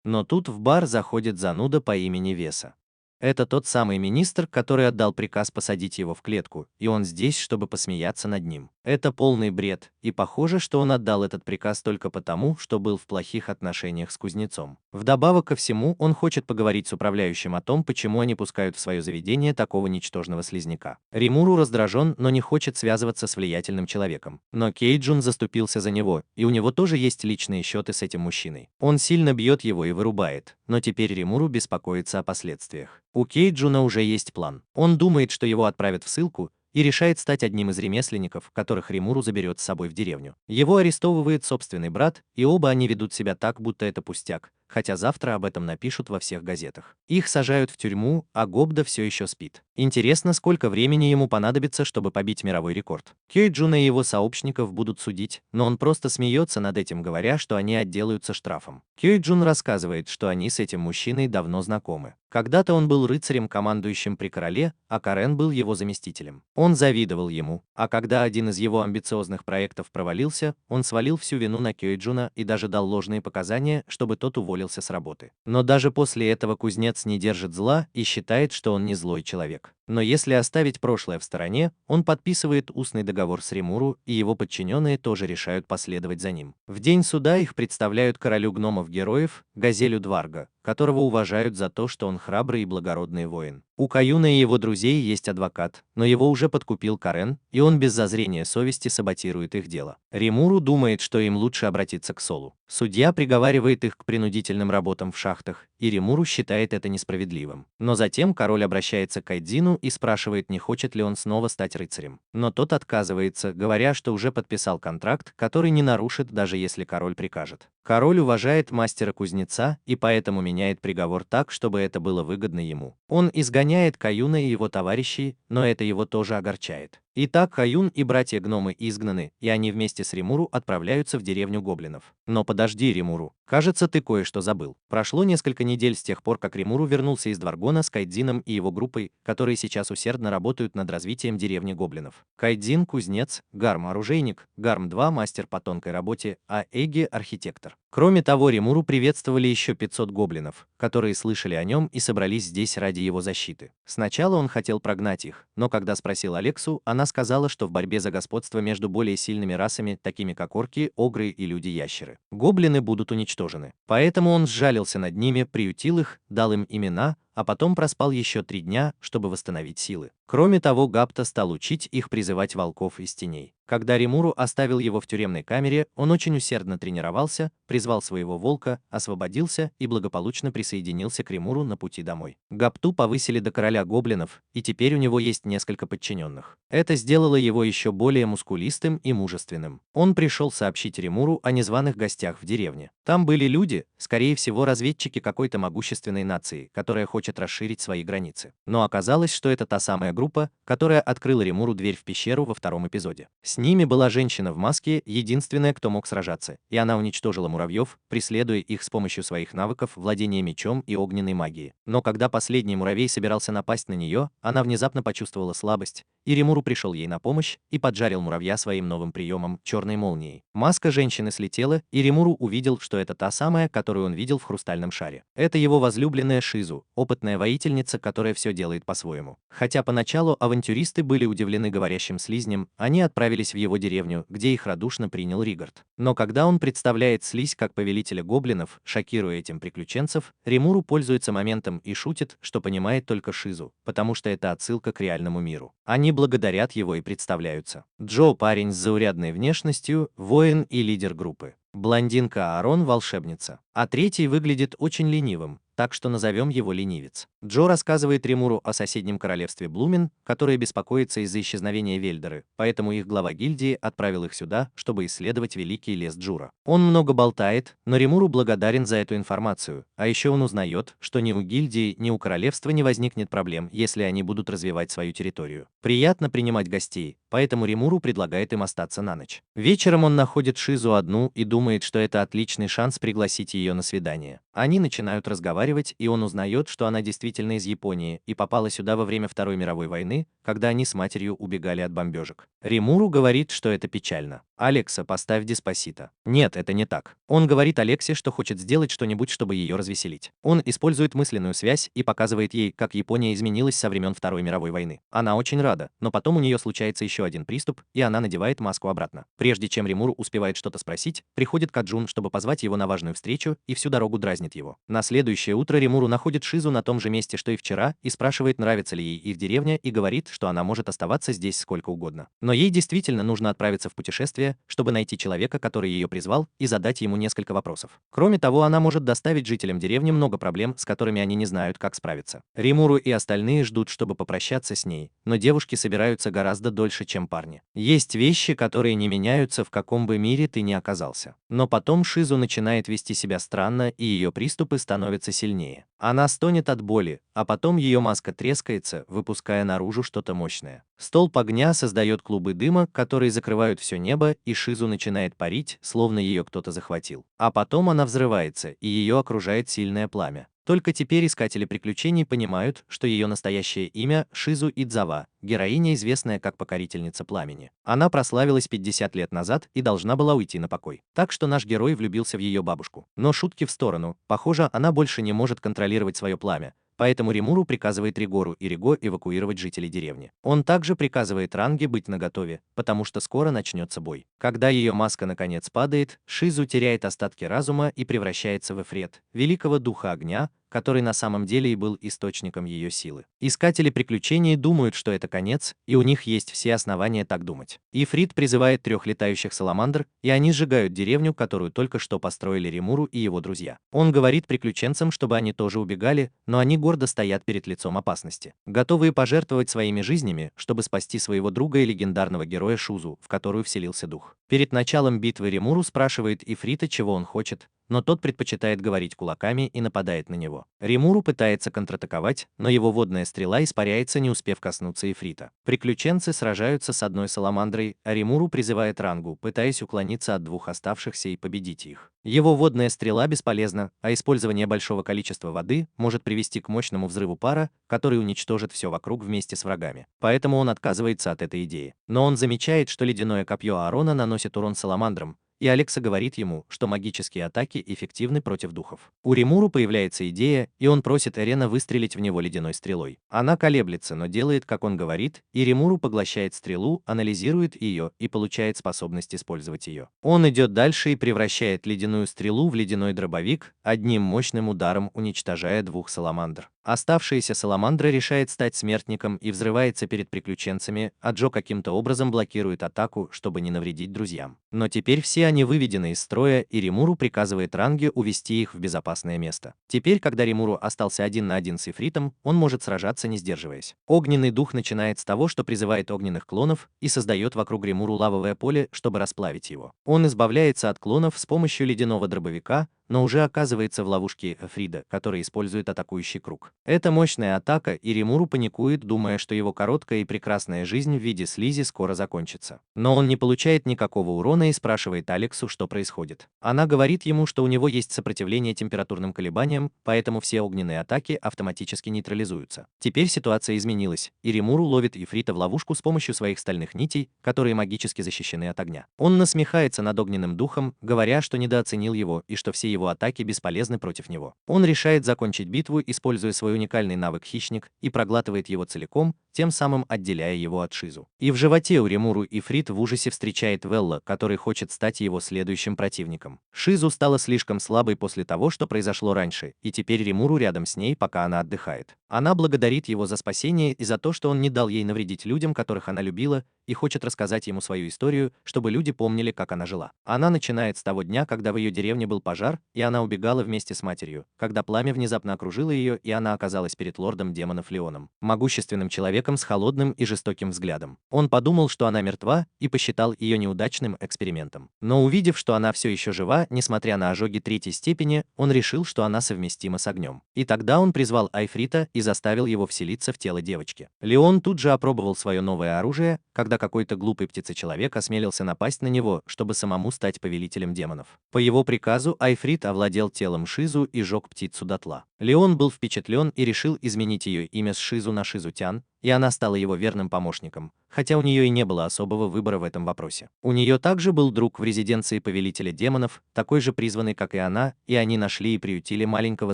Но тут в бар заходит зануда по имени Веса. Это тот самый министр, который отдал приказ посадить его в клетку, и он здесь, чтобы посмеяться над ним. Это полный бред, и похоже, что он отдал этот приказ только потому, что был в плохих отношениях с кузнецом. Вдобавок ко всему, он хочет поговорить с управляющим о том, почему они пускают в свое заведение такого ничтожного слизняка. Римуру раздражен, но не хочет связываться с влиятельным человеком. Но Кейджун заступился за него, и у него тоже есть личные счеты с этим мужчиной. Он сильно бьет его и вырубает, но теперь Римуру беспокоится о последствиях. У Кейджуна уже есть план. Он думает, что его отправят в ссылку, и решает стать одним из ремесленников, которых Римуру заберет с собой в деревню. Его арестовывает собственный брат, и оба они ведут себя так, будто это пустяк, хотя завтра об этом напишут во всех газетах. Их сажают в тюрьму, а Гобда все еще спит. Интересно, сколько времени ему понадобится, чтобы побить мировой рекорд. Кейджуна и его сообщников будут судить, но он просто смеется над этим, говоря, что они отделаются штрафом. Кейджун рассказывает, что они с этим мужчиной давно знакомы. Когда-то он был рыцарем, командующим при короле, а Карен был его заместителем. Он завидовал ему, а когда один из его амбициозных проектов провалился, он свалил всю вину на Кейджуна и даже дал ложные показания, чтобы тот уволился с работы. Но даже после этого кузнец не держит зла и считает, что он не злой человек. Но если оставить прошлое в стороне, он подписывает устный договор с Римуру, и его подчиненные тоже решают последовать за ним. В день суда их представляют королю гномов-героев, Газелю Дварга, которого уважают за то, что он храбрый и благородный воин. У Каюна и его друзей есть адвокат, но его уже подкупил Карен, и он без зазрения совести саботирует их дело. Римуру думает, что им лучше обратиться к Солу. Судья приговаривает их к принудительным работам в шахтах, и Римуру считает это несправедливым. Но затем король обращается к Кайдзину и спрашивает, не хочет ли он снова стать рыцарем. Но тот отказывается, говоря, что уже подписал контракт, который не нарушит, даже если король прикажет. Король уважает мастера-кузнеца и поэтому меняет приговор так, чтобы это было выгодно ему. Он изгоняет Каюна и его товарищей, но это его тоже огорчает. Итак, Каюн и братья-гномы изгнаны, и они вместе с Римуру отправляются в деревню гоблинов. Но подожди, Римуру, кажется, ты кое-что забыл. Прошло несколько недель с тех пор, как Римуру вернулся из Дваргона с Кайдзином и его группой, которые сейчас усердно работают над развитием деревни гоблинов. Кайдзин – кузнец, Гарм – оружейник, Гарм-2 – мастер по тонкой работе, а Эги – архитектор. Кроме того, Римуру приветствовали еще 500 гоблинов, которые слышали о нем и собрались здесь ради его защиты. Сначала он хотел прогнать их, но когда спросил Алексу, она сказала, что в борьбе за господство между более сильными расами, такими как орки, огры и люди-ящеры, гоблины будут уничтожены. Поэтому он сжалился над ними, приютил их, дал им имена, а потом проспал еще 3 дня, чтобы восстановить силы. Кроме того, Гапта стал учить их призывать волков из теней. Когда Римуру оставил его в тюремной камере, он очень усердно тренировался, призвал своего волка, освободился и благополучно присоединился к Римуру на пути домой. Гапту повысили до короля гоблинов, и теперь у него есть несколько подчиненных. Это сделало его еще более мускулистым и мужественным. Он пришел сообщить Римуру о незваных гостях в деревне. Там были люди, скорее всего разведчики какой-то могущественной нации, которая хочет расширить свои границы. Но оказалось, что это та самая группа, которая открыла Римуру дверь в пещеру во 2-м эпизоде. С ними была женщина в маске, единственная, кто мог сражаться, и она уничтожила муравьев, преследуя их с помощью своих навыков владения мечом и огненной магии. Но когда последний муравей собирался напасть на нее, она внезапно почувствовала слабость, и Римуру пришел ей на помощь и поджарил муравья своим новым приемом – черной молнией. Маска женщины слетела, и Римуру увидел, что это та самая, которую он видел в хрустальном шаре. Это его возлюбленная Шизу, опытная воительница, которая все делает по-своему. Хотя поначалу авантюристы были удивлены говорящим слизнем, они отправились в его деревню, где их радушно принял Ригард. Но когда он представляет слизь как повелителя гоблинов, шокируя этим приключенцев, Римуру пользуется моментом и шутит, что понимает только Шизу, потому что это отсылка к реальному миру. Они благодарят его и представляются. Джо – парень с заурядной внешностью, воин и лидер группы. Блондинка Аарон – волшебница. А третий выглядит очень ленивым, так что назовем его ленивец. Джо рассказывает Римуру о соседнем королевстве Блумен, которое беспокоится из-за исчезновения Вельдеры, поэтому их глава гильдии отправил их сюда, чтобы исследовать великий лес Джура. Он много болтает, но Римуру благодарен за эту информацию, а еще он узнает, что ни у гильдии, ни у королевства не возникнет проблем, если они будут развивать свою территорию. Приятно принимать гостей, поэтому Римуру предлагает им остаться на ночь. Вечером он находит Шизу одну и думает, что это отличный шанс пригласить ее на свидание. Они начинают разговаривать, и он узнает, что она действительно из Японии и попала сюда во время Второй мировой войны, когда они с матерью убегали от бомбежек. Римуру говорит, что это печально. «Алекса, поставь Деспасито». Нет, это не так. Он говорит Алексе, что хочет сделать что-нибудь, чтобы ее развеселить. Он использует мысленную связь и показывает ей, как Япония изменилась со времен Второй мировой войны. Она очень рада, но потом у нее случается еще один приступ, и она надевает маску обратно. Прежде чем Римуру успевает что-то спросить, приходит Каджун, чтобы позвать его на важную встречу, и всю дорогу дразнит его. На следующее утро Римуру находит Шизу на том же месте, что и вчера, и спрашивает, нравится ли ей их деревня, и говорит, что она может оставаться здесь сколько угодно. Но ей действительно нужно отправиться в путешествие, чтобы найти человека, который ее призвал, и задать ему несколько вопросов. Кроме того, она может доставить жителям деревни много проблем, с которыми они не знают, как справиться. Римуру и остальные ждут, чтобы попрощаться с ней, но девушки собираются гораздо дольше, чем парни. Есть вещи, которые не меняются, в каком бы мире ты ни оказался. Но потом Шизу начинает вести себя странно, и ее приступы становятся сильнее. Она стонет от боли, а потом ее маска трескается, выпуская наружу что-то мощное. Столб огня создает клубы дыма, которые закрывают все небо, и Шизу начинает парить, словно ее кто-то захватил. А потом она взрывается, и ее окружает сильное пламя. Только теперь искатели приключений понимают, что ее настоящее имя Шизу Идзава, героиня, известная как Покорительница Пламени. Она прославилась 50 лет назад и должна была уйти на покой. Так что наш герой влюбился в ее бабушку. Но шутки в сторону, похоже, она больше не может контролировать свое пламя, поэтому Римуру приказывает Ригору и Риго эвакуировать жителей деревни. Он также приказывает Ранге быть наготове, потому что скоро начнется бой. Когда ее маска наконец падает, Шизу теряет остатки разума и превращается в Эфрет, великого духа огня, который на самом деле и был источником ее силы. Искатели приключений думают, что это конец, и у них есть все основания так думать. Ифрит призывает 3 летающих саламандр, и они сжигают деревню, которую только что построили Римуру и его друзья. Он говорит приключенцам, чтобы они тоже убегали, но они гордо стоят перед лицом опасности, готовые пожертвовать своими жизнями, чтобы спасти своего друга и легендарного героя Шузу, в которую вселился дух. Перед началом битвы Римуру спрашивает Ифрита, чего он хочет, но тот предпочитает говорить кулаками и нападает на него. Римуру пытается контратаковать, но его водная стрела испаряется, не успев коснуться Ифрита. Приключенцы сражаются с одной саламандрой, а Римуру призывает Рангу, пытаясь уклониться от 2 оставшихся и победить их. Его водная стрела бесполезна, а использование большого количества воды может привести к мощному взрыву пара, который уничтожит все вокруг вместе с врагами. Поэтому он отказывается от этой идеи. Но он замечает, что ледяное копье Аарона наносит урон саламандрам, и Алекса говорит ему, что магические атаки эффективны против духов. У Римуру появляется идея, и он просит Эрена выстрелить в него ледяной стрелой. Она колеблется, но делает, как он говорит, и Римуру поглощает стрелу, анализирует ее и получает способность использовать ее. Он идет дальше и превращает ледяную стрелу в ледяной дробовик, одним мощным ударом уничтожая 2 саламандр. Оставшаяся саламандра решает стать смертником и взрывается перед приключенцами, а Джо каким-то образом блокирует атаку, чтобы не навредить друзьям. Но теперь все они выведены из строя, и Римуру приказывает Ранге увести их в безопасное место. Теперь, когда Римуру остался 1 на 1 с Ифритом, он может сражаться, не сдерживаясь. Огненный дух начинает с того, что призывает огненных клонов и создает вокруг Римуру лавовое поле, чтобы расплавить его. Он избавляется от клонов с помощью ледяного дробовика, но уже оказывается в ловушке Эфрида, который использует атакующий круг. Это мощная атака, и Римуру паникует, думая, что его короткая и прекрасная жизнь в виде слизи скоро закончится. Но он не получает никакого урона и спрашивает Алексу, что происходит. Она говорит ему, что у него есть сопротивление температурным колебаниям, поэтому все огненные атаки автоматически нейтрализуются. Теперь ситуация изменилась, и Римуру ловит Ифрита в ловушку с помощью своих стальных нитей, которые магически защищены от огня. Он насмехается над огненным духом, говоря, что недооценил его и что все его атаки бесполезны против него. Он решает закончить битву, используя свой уникальный навык «Хищник», и проглатывает его целиком, тем самым отделяя его от Шизу. И в животе у Римуру Ифрит в ужасе встречает Велла, который хочет стать его следующим противником. Шизу стала слишком слабой после того, что произошло раньше, и теперь Римуру рядом с ней, пока она отдыхает. Она благодарит его за спасение и за то, что он не дал ей навредить людям, которых она любила, и хочет рассказать ему свою историю, чтобы люди помнили, как она жила. Она начинает с того дня, когда в ее деревне был пожар, и она убегала вместе с матерью, когда пламя внезапно окружило ее, и она оказалась перед лордом демонов Леоном, могущественным человеком с холодным и жестоким взглядом. Он подумал, что она мертва, и посчитал ее неудачным экспериментом. Но увидев, что она все еще жива, несмотря на ожоги 3-й степени, он решил, что она совместима с огнем. И тогда он призвал Айфрита и заставил его вселиться в тело девочки. Леон тут же опробовал свое новое оружие, когда какой-то глупый птицечеловек осмелился напасть на него, чтобы самому стать повелителем демонов. По его приказу Айфрит овладел телом Шизу и жег птицу дотла. Леон был впечатлен и решил изменить ее имя с Шизу на Шизутян, и она стала его верным помощником, хотя у нее и не было особого выбора в этом вопросе. У нее также был друг в резиденции повелителя демонов, такой же призванный, как и она, и они нашли и приютили маленького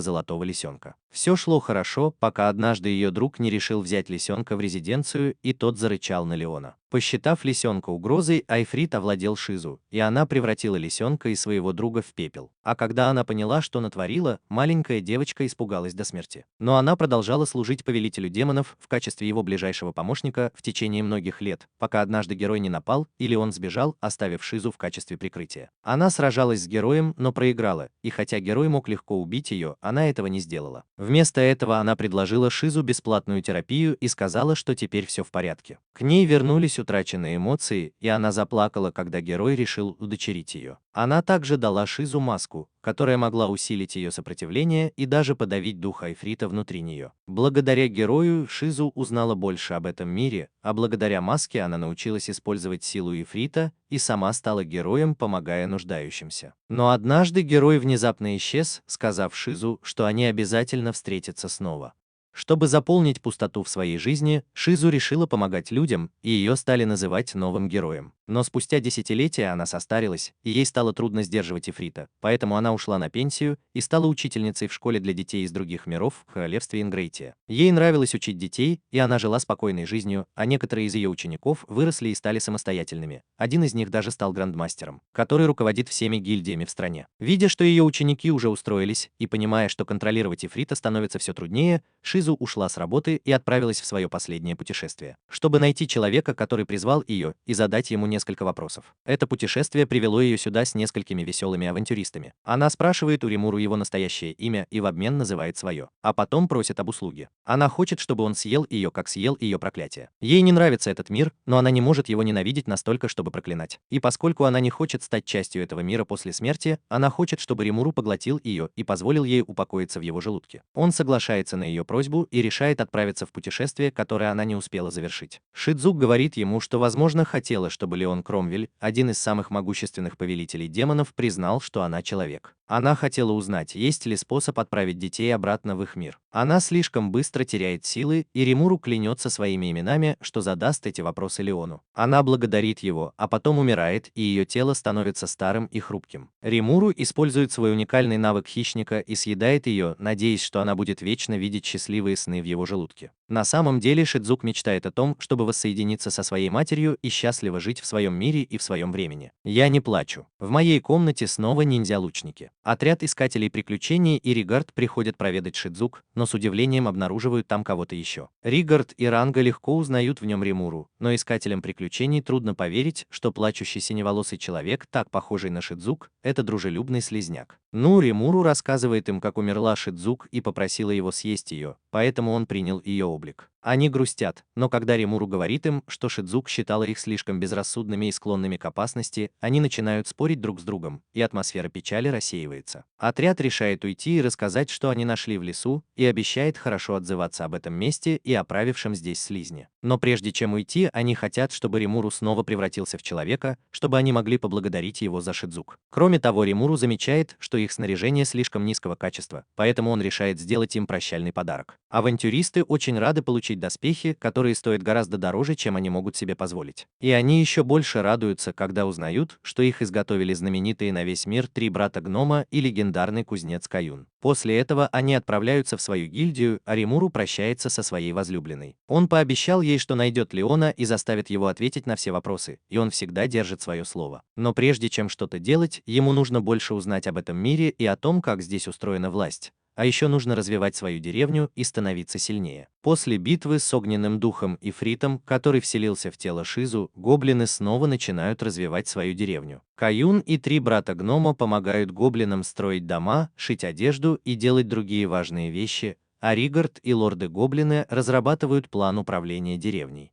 золотого лисенка. Все шло хорошо, пока однажды ее друг не решил взять лисенка в резиденцию, и тот зарычал на Леона. Посчитав лисенка угрозой, Айфрит овладел Шизу, и она превратила лисенка и своего друга в пепел. А когда она поняла, что натворила, маленькая девочка испугалась до смерти. Но она продолжала служить повелителю демонов в качестве его ближайшего помощника в течение многих лет, пока однажды герой не напал, или он сбежал, оставив Шизу в качестве прикрытия. Она сражалась с героем, но проиграла, и хотя герой мог легко убить ее, она этого не сделала. Вместо этого она предложила Шизу бесплатную терапию и сказала, что теперь все в порядке. К ней вернулись утраченные эмоции, и она заплакала, когда герой решил удочерить ее. Она также дала Шизу маску, которая могла усилить ее сопротивление и даже подавить дух Айфрита внутри нее. Благодаря герою Шизу узнала больше об этом мире, а благодаря маске она научилась использовать силу Ифрита и сама стала героем, помогая нуждающимся. Но однажды герой внезапно исчез, сказав Шизу, что они обязательно встретятся снова. Чтобы заполнить пустоту в своей жизни, Шизу решила помогать людям, и ее стали называть новым героем. Но спустя десятилетия она состарилась, и ей стало трудно сдерживать Ифрита, поэтому она ушла на пенсию и стала учительницей в школе для детей из других миров в королевстве Ингрейтия. Ей нравилось учить детей, и она жила спокойной жизнью, а некоторые из ее учеников выросли и стали самостоятельными. Один из них даже стал грандмастером, который руководит всеми гильдиями в стране. Видя, что ее ученики уже устроились, и понимая, что контролировать Ифрита становится все труднее, Шизу ушла с работы и отправилась в свое последнее путешествие, чтобы найти человека, который призвал ее, и задать ему несколько вопросов. Это путешествие привело ее сюда с несколькими веселыми авантюристами. Она спрашивает у Римуру его настоящее имя и в обмен называет свое, а потом просит об услуге. Она хочет, чтобы он съел ее, как съел ее проклятие. Ей не нравится этот мир, но она не может его ненавидеть настолько, чтобы проклинать. И поскольку она не хочет стать частью этого мира после смерти, она хочет, чтобы Римуру поглотил ее и позволил ей упокоиться в его желудке. Он соглашается на ее просьбу и решает отправиться в путешествие, которое она не успела завершить. Шидзук говорит ему, что, возможно, хотела, чтобы Леон Кромвель, один из самых могущественных повелителей демонов, признал, что она человек. Она хотела узнать, есть ли способ отправить детей обратно в их мир. Она слишком быстро теряет силы, и Римуру клянется своими именами, что задаст эти вопросы Леону. Она благодарит его, а потом умирает, и ее тело становится старым и хрупким. Римуру использует свой уникальный навык хищника и съедает ее, надеясь, что она будет вечно видеть счастливые сны в его желудке. На самом деле Шидзук мечтает о том, чтобы воссоединиться со своей матерью и счастливо жить в своем мире и в своем времени. Я не плачу. В моей комнате снова ниндзя-лучники. Отряд искателей приключений и Ригард приходят проведать Шидзук, но с удивлением обнаруживают там кого-то еще. Ригард и Ранга легко узнают в нем Римуру, но искателям приключений трудно поверить, что плачущий синеволосый человек, так похожий на Шидзук, это дружелюбный слизняк. Ну, Римуру рассказывает им, как умерла Шидзук и попросила его съесть ее, поэтому он принял ее облик. Они грустят, но когда Римуру говорит им, что Шидзук считала их слишком безрассудными и склонными к опасности, они начинают спорить друг с другом, и атмосфера печали рассеивается. Отряд решает уйти и рассказать, что они нашли в лесу, и обещает хорошо отзываться об этом месте и о правившем здесь слизне. Но прежде чем уйти, они хотят, чтобы Римуру снова превратился в человека, чтобы они могли поблагодарить его за Шидзук. Кроме того, Римуру замечает, что их снаряжение слишком низкого качества, поэтому он решает сделать им прощальный подарок. Авантюристы очень рады получить доспехи, которые стоят гораздо дороже, чем они могут себе позволить. И они еще больше радуются, когда узнают, что их изготовили знаменитые на весь мир три брата-гнома и легендарный кузнец Каюн. После этого они отправляются в свою гильдию, а Римуру прощается со своей возлюбленной. Он пообещал ей, что найдет Леона и заставит его ответить на все вопросы, и он всегда держит свое слово. Но прежде чем что-то делать, ему нужно больше узнать об этом мире и о том, как здесь устроена власть. А еще нужно развивать свою деревню и становиться сильнее. После битвы с огненным духом Ифритом, который вселился в тело Шизу, гоблины снова начинают развивать свою деревню. Каюн и три брата-гнома помогают гоблинам строить дома, шить одежду и делать другие важные вещи, а Ригард и лорды-гоблины разрабатывают план управления деревней.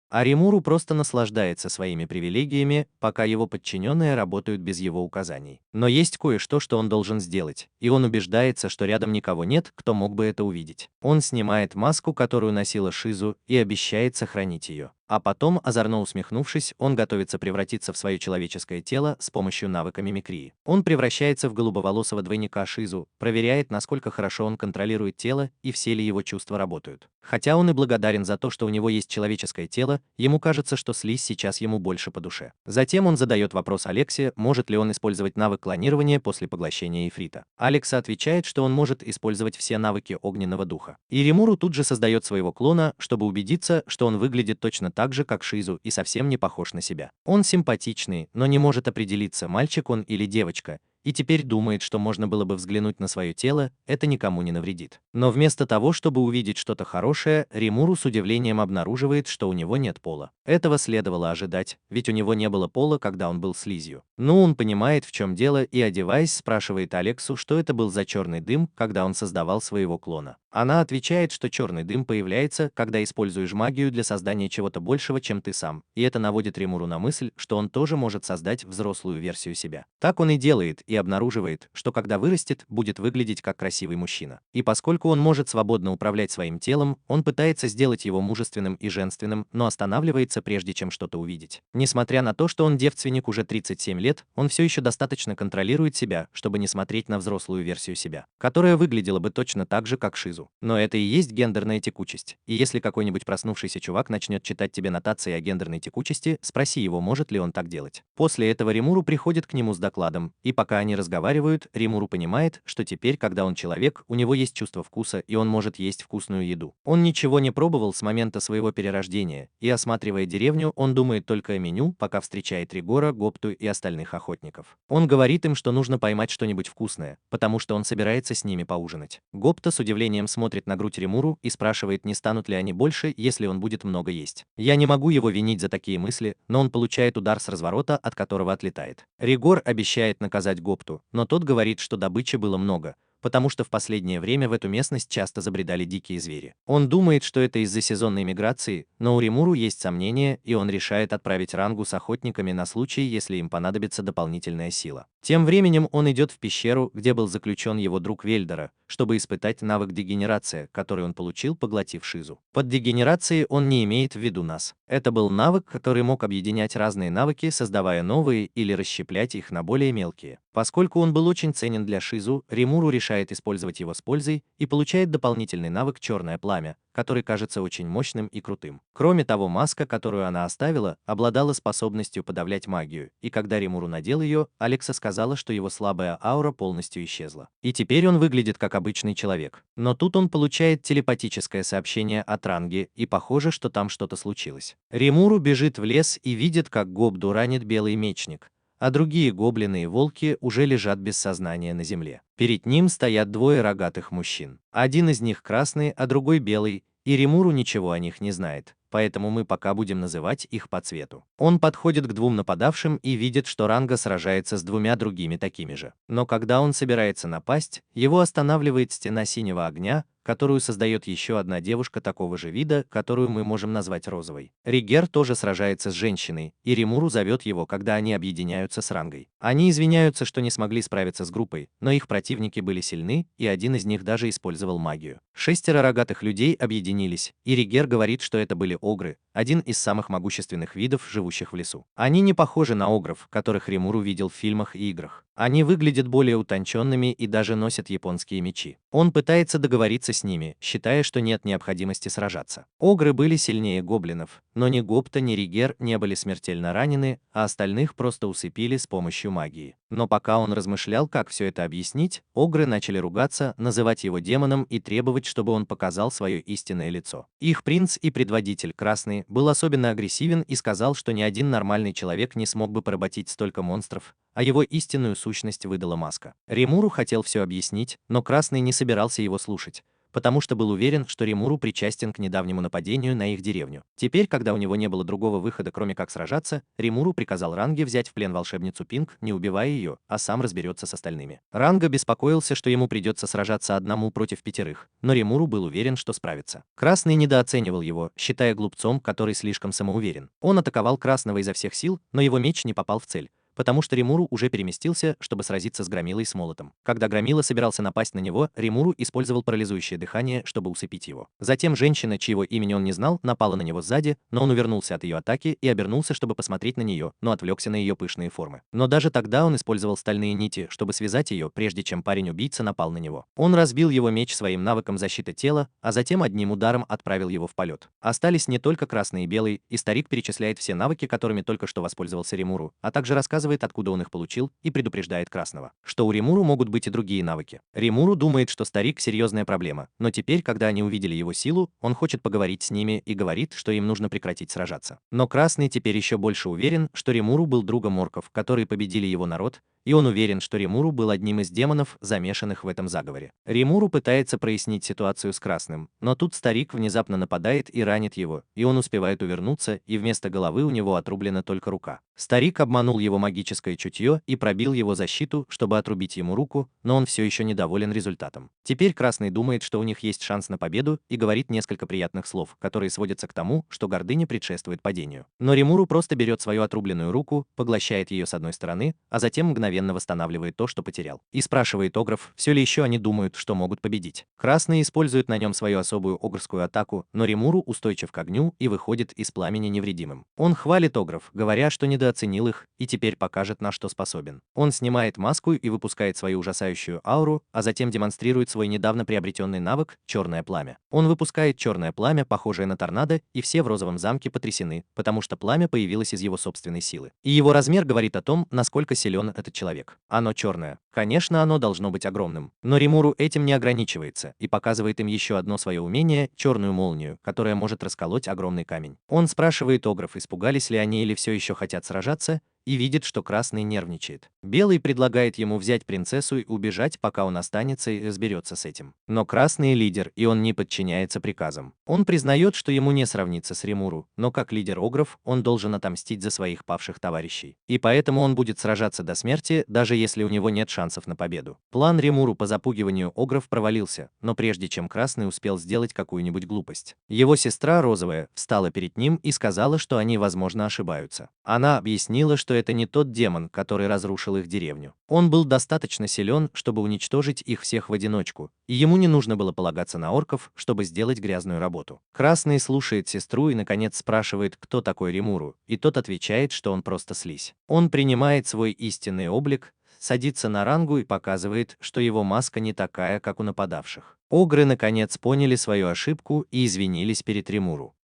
А Римуру просто наслаждается своими привилегиями, пока его подчиненные работают без его указаний. Но есть кое-что, что он должен сделать, и он убеждается, что рядом никого нет, кто мог бы это увидеть. Он снимает маску, которую носила Шизу, и обещает сохранить ее. А потом, озорно усмехнувшись, он готовится превратиться в свое человеческое тело с помощью навыка мимикрии. Он превращается в голубоволосого двойника Шизу, проверяет, насколько хорошо он контролирует тело и все ли его чувства работают. Хотя он и благодарен за то, что у него есть человеческое тело, ему кажется, что слизь сейчас ему больше по душе. Затем он задает вопрос Алексе, может ли он использовать навык клонирования после поглощения Ифрита. Алекса отвечает, что он может использовать все навыки огненного духа. И Римуру тут же создает своего клона, чтобы убедиться, что он выглядит точно так же, как Шизу, и совсем не похож на себя. Он симпатичный, но не может определиться, мальчик он или девочка, и теперь думает, что можно было бы взглянуть на свое тело, это никому не навредит. Но вместо того, чтобы увидеть что-то хорошее, Римуру с удивлением обнаруживает, что у него нет пола. Этого следовало ожидать, ведь у него не было пола, когда он был слизью. Но он понимает, в чем дело, и, одеваясь, спрашивает Алексу, что это был за черный дым, когда он создавал своего клона. Она отвечает, что черный дым появляется, когда используешь магию для создания чего-то большего, чем ты сам, и это наводит Римуру на мысль, что он тоже может создать взрослую версию себя. Так он и делает, и обнаруживает, что когда вырастет, будет выглядеть как красивый мужчина. И поскольку он может свободно управлять своим телом, он пытается сделать его мужественным и женственным, но останавливается прежде чем что-то увидеть. Несмотря на то, что он девственник уже 37 лет, он все еще достаточно контролирует себя, чтобы не смотреть на взрослую версию себя, которая выглядела бы точно так же, как Шизу. шизу. Но это и есть гендерная текучесть. И если какой-нибудь проснувшийся чувак начнет читать тебе нотации о гендерной текучести, спроси его, может ли он так делать. После этого Римуру приходит к нему с докладом, и пока они разговаривают, Римуру понимает, что теперь, когда он человек, у него есть чувство вкуса, и он может есть вкусную еду. Он ничего не пробовал с момента своего перерождения, и осматривая деревню, он думает только о меню, пока встречает Ригора, Гопту и остальных охотников. Он говорит им, что нужно поймать что-нибудь вкусное, потому что он собирается с ними поужинать. Гопта с удивлением смотрит на грудь Римуру и спрашивает, не станут ли они больше, если он будет много есть. Я не могу его винить за такие мысли, но он получает удар с разворота, от которого отлетает. Ригор обещает наказать Гопту, но тот говорит, что добычи было много, потому что в последнее время в эту местность часто забредали дикие звери. Он думает, что это из-за сезонной миграции, но у Римуру есть сомнения, и он решает отправить Рангу с охотниками на случай, если им понадобится дополнительная сила. Тем временем он идет в пещеру, где был заключен его друг Вельдера, чтобы испытать навык дегенерация, который он получил, поглотив шизу. Под дегенерацией он не имеет в виду нас. Это был навык, который мог объединять разные навыки, создавая новые или расщеплять их на более мелкие. Поскольку он был очень ценен для шизу, Римуру решает использовать его с пользой и получает дополнительный навык «Черное пламя», который кажется очень мощным и крутым. Кроме того, маска, которую она оставила, обладала способностью подавлять магию, и когда Римуру надел ее, Алекса сказала, что его слабая аура полностью исчезла. И теперь он выглядит как обычный человек. Но тут он получает телепатическое сообщение от Ранги, и похоже, что там что-то случилось. Римуру бежит в лес и видит, как Гобду ранит белый мечник, а другие гоблины и волки уже лежат без сознания на земле. Перед ним стоят двое рогатых мужчин. Один из них красный, а другой белый, и Римуру ничего о них не знает, поэтому мы пока будем называть их по цвету. Он подходит к двум нападавшим и видит, что Ранга сражается с двумя другими такими же. Но когда он собирается напасть, его останавливает стена синего огня, которую создает еще одна девушка такого же вида, которую мы можем назвать розовой. Ригер тоже сражается с женщиной, и Римуру зовет его, когда они объединяются с Рангой. Они извиняются, что не смогли справиться с группой, но их противники были сильны, и один из них даже использовал магию. 6 рогатых людей объединились, и Ригер говорит, что это были огры, один из самых могущественных видов, живущих в лесу. Они не похожи на огров, которых Римуру видел в фильмах и играх. Они выглядят более утонченными и даже носят японские мечи. Он пытается договориться с ними, считая, что нет необходимости сражаться. Огры были сильнее гоблинов, но ни Гопта, ни Ригер не были смертельно ранены, а остальных просто усыпили с помощью магии. Но пока он размышлял, как все это объяснить, огры начали ругаться, называть его демоном и требовать, чтобы он показал свое истинное лицо. Их принц и предводитель Красный был особенно агрессивен и сказал, что ни один нормальный человек не смог бы поработить столько монстров, а его истинную сущность выдала маска. Римуру хотел все объяснить, но Красный не собирался его слушать, потому что был уверен, что Римуру причастен к недавнему нападению на их деревню. Теперь, когда у него не было другого выхода, кроме как сражаться, Римуру приказал Ранге взять в плен волшебницу Пинк, не убивая ее, а сам разберется с остальными. Ранга беспокоился, что ему придется сражаться одному против 5, но Римуру был уверен, что справится. Красный недооценивал его, считая глупцом, который слишком самоуверен. Он атаковал Красного изо всех сил, но его меч не попал в цель, потому что Римуру уже переместился, чтобы сразиться с Громилой с молотом. Когда Громила собирался напасть на него, Римуру использовал парализующее дыхание, чтобы усыпить его. Затем женщина, чьего имени он не знал, напала на него сзади, но он увернулся от ее атаки и обернулся, чтобы посмотреть на нее, но отвлекся на ее пышные формы. Но даже тогда он использовал стальные нити, чтобы связать ее, прежде чем парень-убийца напал на него. Он разбил его меч своим навыком защиты тела, а затем одним ударом отправил его в полет. Остались не только красный и белый, и старик перечисляет все навыки, которыми только что воспользовался Римуру, а также рассказывает, откуда он их получил, и предупреждает Красного, что у Римуру могут быть и другие навыки. Римуру думает, что старик — серьезная проблема, но теперь, когда они увидели его силу, он хочет поговорить с ними и говорит, что им нужно прекратить сражаться. Но Красный теперь еще больше уверен, что Римуру был другом орков, которые победили его народ, и он уверен, что Римуру был одним из демонов, замешанных в этом заговоре. Римуру пытается прояснить ситуацию с Красным, но тут старик внезапно нападает и ранит его, и он успевает увернуться, и вместо головы у него отрублена только рука. Старик обманул его магическое чутье и пробил его защиту, чтобы отрубить ему руку, но он все еще недоволен результатом. Теперь Красный думает, что у них есть шанс на победу, и говорит несколько приятных слов, которые сводятся к тому, что гордыня предшествует падению. Но Римуру просто берет свою отрубленную руку, поглощает ее с одной стороны, а затем мгновенно мгновенно восстанавливает то, что потерял. И спрашивает огров, все ли еще они думают, что могут победить. Красные используют на нем свою особую огрскую атаку, но Римуру устойчив к огню и выходит из пламени невредимым. Он хвалит огров, говоря, что недооценил их и теперь покажет, на что способен. Он снимает маску и выпускает свою ужасающую ауру, а затем демонстрирует свой недавно приобретенный навык «Черное пламя». Он выпускает черное пламя, похожее на торнадо, и все в розовом замке потрясены, потому что пламя появилось из его собственной силы. И его размер говорит о том, насколько силен этот человек. Оно черное. Конечно, оно должно быть огромным. Но Римуру этим не ограничивается и показывает им еще одно свое умение – черную молнию, которая может расколоть огромный камень. Он спрашивает огров, испугались ли они или все еще хотят сражаться, и видит, что красный нервничает. Белый предлагает ему взять принцессу и убежать, пока он останется и разберется с этим. Но красный лидер, и он не подчиняется приказам. Он признает, что ему не сравнится с Римуру, но как лидер огров он должен отомстить за своих павших товарищей. И поэтому он будет сражаться до смерти, даже если у него нет шансов на победу. План Римуру по запугиванию огров провалился, но прежде чем красный успел сделать какую-нибудь глупость. Его сестра розовая встала перед ним и сказала, что они, возможно, ошибаются. Она объяснила, что это не тот демон, который разрушил их деревню. Он был достаточно силен, чтобы уничтожить их всех в одиночку, и ему не нужно было полагаться на орков, чтобы сделать грязную работу. Красный слушает сестру и, наконец, спрашивает, кто такой Римуру, и тот отвечает, что он просто слизь. Он принимает свой истинный облик, садится на рангу и показывает, что его маска не такая, как у нападавших. Огры, наконец, поняли свою ошибку и извинились перед Римуру.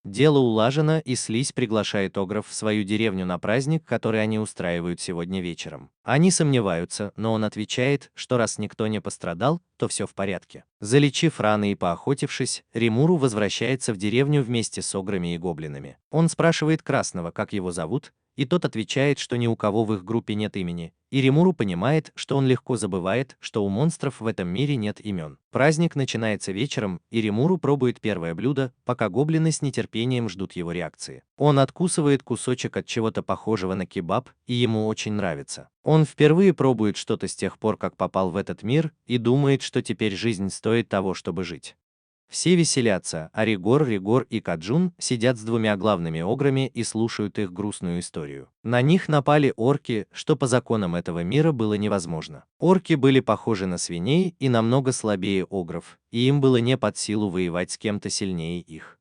Дело улажено, и слизь приглашает огров в свою деревню на праздник, который они устраивают сегодня вечером. Они сомневаются, но он отвечает, что раз никто не пострадал, то все в порядке. Залечив раны и поохотившись, Римуру возвращается в деревню вместе с ограми и гоблинами. Он спрашивает Красного, как его зовут, и тот отвечает, что ни у кого в их группе нет имени, и Римуру понимает, что он легко забывает, что у монстров в этом мире нет имен. Праздник начинается вечером, и Римуру пробует первое блюдо, пока гоблины с нетерпением ждут его реакции. Он откусывает кусочек от чего-то похожего на кебаб, и ему очень нравится. Он впервые пробует что-то с тех пор, как попал в этот мир, и думает, что теперь жизнь стоит того, чтобы жить. Все веселятся, а Ригор и Каджун сидят с двумя главными ограми и слушают их грустную историю. На них напали орки, что по законам этого мира было невозможно. Орки были похожи на свиней и намного слабее огров, и им было не под силу воевать с кем-то сильнее их.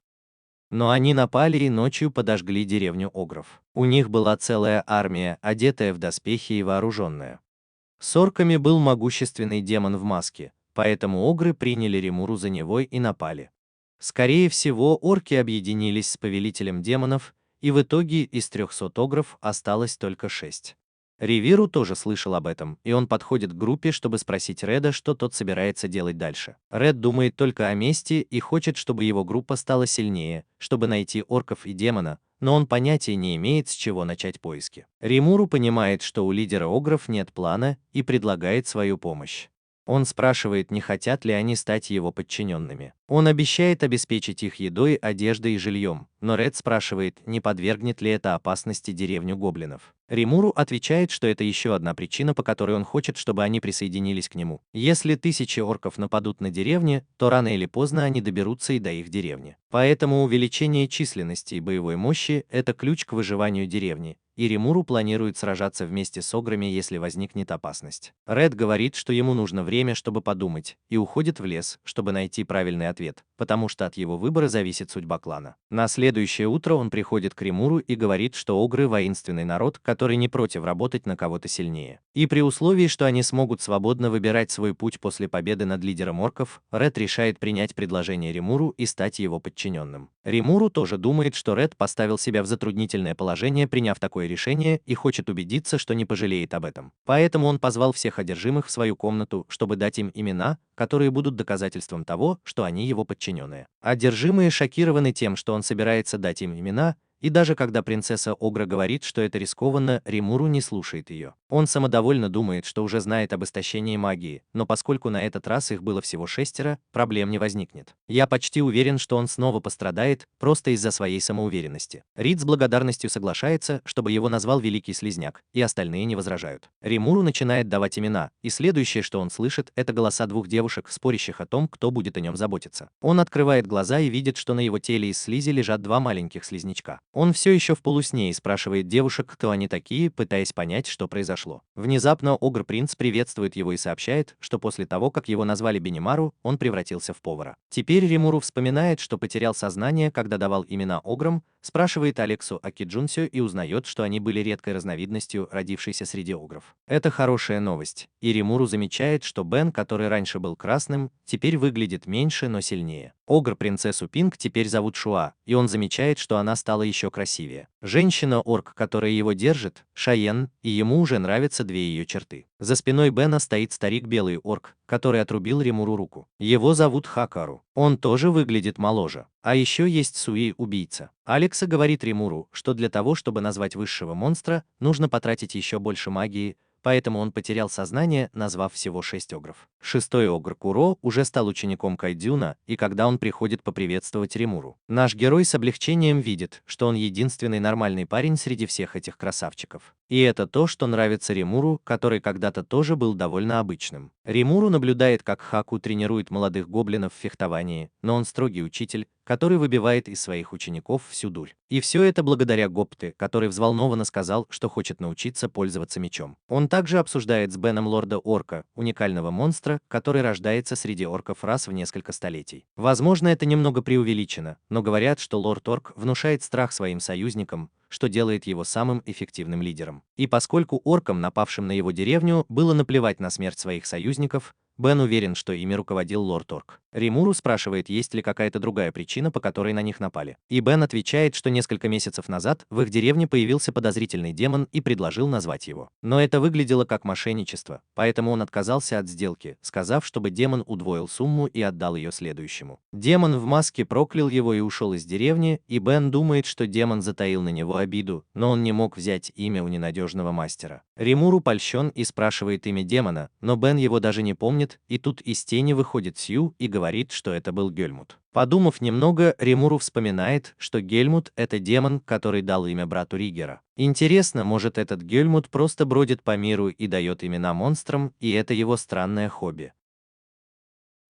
Но они напали и ночью подожгли деревню огров. У них была целая армия, одетая в доспехи и вооруженная. С орками был могущественный демон в маске, поэтому огры приняли Римуру за него и напали. Скорее всего, орки объединились с повелителем демонов, и в итоге из 300 огров осталось только 6. Ривиру тоже слышал об этом, и он подходит к группе, чтобы спросить Реда, что тот собирается делать дальше. Ред думает только о мести и хочет, чтобы его группа стала сильнее, чтобы найти орков и демона, но он понятия не имеет, с чего начать поиски. Римуру понимает, что у лидера огров нет плана, и предлагает свою помощь. Он спрашивает, не хотят ли они стать его подчиненными. Он обещает обеспечить их едой, одеждой и жильем, но Ред спрашивает, не подвергнет ли это опасности деревню гоблинов. Римуру отвечает, что это еще одна причина, по которой он хочет, чтобы они присоединились к нему. Если тысячи орков нападут на деревни, то рано или поздно они доберутся и до их деревни. Поэтому увеличение численности и боевой мощи – это ключ к выживанию деревни, и Римуру планирует сражаться вместе с ограми, если возникнет опасность. Ред говорит, что ему нужно время, чтобы подумать, и уходит в лес, чтобы найти правильный ответ, потому что от его выбора зависит судьба клана. На следующее утро он приходит к Римуру и говорит, что огры – воинственный народ, который не против работать на кого-то сильнее. И при условии, что они смогут свободно выбирать свой путь после победы над лидером орков, Ред решает принять предложение Римуру и стать его подчиненным. Римуру тоже думает, что Ред поставил себя в затруднительное положение, приняв такое решение, и хочет убедиться, что не пожалеет об этом. Поэтому он позвал всех одержимых в свою комнату, чтобы дать им имена, которые будут доказательством того, что они его подчиненные. Одержимые шокированы тем, что он собирается дать им имена, и даже когда принцесса Огра говорит, что это рискованно, Римуру не слушает ее. Он самодовольно думает, что уже знает об истощении магии, но поскольку на этот раз их было всего 6, проблем не возникнет. Я почти уверен, что он снова пострадает, просто из-за своей самоуверенности. Рид с благодарностью соглашается, чтобы его назвал Великий Слизняк, и остальные не возражают. Римуру начинает давать имена, и следующее, что он слышит, это голоса двух девушек, спорящих о том, кто будет о нем заботиться. Он открывает глаза и видит, что на его теле из слизи лежат два маленьких слизнячка. Он все еще в полусне и спрашивает девушек, кто они такие, пытаясь понять, что произошло. Внезапно Огр-принц приветствует его и сообщает, что после того, как его назвали Бенемару, он превратился в повара. Теперь Римуру вспоминает, что потерял сознание, когда давал имена Ограм, спрашивает Алексу о Киджунсю и узнает, что они были редкой разновидностью, родившейся среди огров. Это хорошая новость, и Римуру замечает, что Бен, который раньше был красным, теперь выглядит меньше, но сильнее. Огр-принцессу Пинк теперь зовут Шуа, и он замечает, что она стала еще красивее. Женщина-орк, которая его держит, Шайен, и ему уже нравятся две ее черты. За спиной Бена стоит старик белый орк, который отрубил Римуру руку. Его зовут Хакару. Он тоже выглядит моложе. А еще есть Суи-убийца. Алекса говорит Римуру, что для того, чтобы назвать высшего монстра, нужно потратить еще больше магии, поэтому он потерял сознание, назвав всего 6 огров. Шестой огр Куро уже стал учеником Кайдзюна, и когда он приходит поприветствовать Римуру, наш герой с облегчением видит, что он единственный нормальный парень среди всех этих красавчиков. И это то, что нравится Римуру, который когда-то тоже был довольно обычным. Римуру наблюдает, как Хаку тренирует молодых гоблинов в фехтовании, но он строгий учитель, который выбивает из своих учеников всю дурь. И все это благодаря Гопте, который взволнованно сказал, что хочет научиться пользоваться мечом. Он также обсуждает с Беном лорда Орка, уникального монстра, который рождается среди орков раз в несколько столетий. Возможно, это немного преувеличено, но говорят, что лорд Орк внушает страх своим союзникам, что делает его самым эффективным лидером. И поскольку оркам, напавшим на его деревню, было наплевать на смерть своих союзников, Бен уверен, что ими руководил лорд Орк. Римуру спрашивает, есть ли какая-то другая причина, по которой на них напали. И Бен отвечает, что несколько месяцев назад в их деревне появился подозрительный демон и предложил назвать его. Но это выглядело как мошенничество, поэтому он отказался от сделки, сказав, чтобы демон удвоил сумму и отдал ее следующему. Демон в маске проклял его и ушел из деревни, и Бен думает, что демон затаил на него обиду, но он не мог взять имя у ненадежного мастера. Римуру польщен и спрашивает имя демона, но Бен его даже не помнит, и тут из тени выходит Сью и говорит, что это был Гельмут. Подумав немного, Римуру вспоминает, что Гельмут – это демон, который дал имя брату Ригера. Интересно, может, этот Гельмут просто бродит по миру и дает имена монстрам, и это его странное хобби.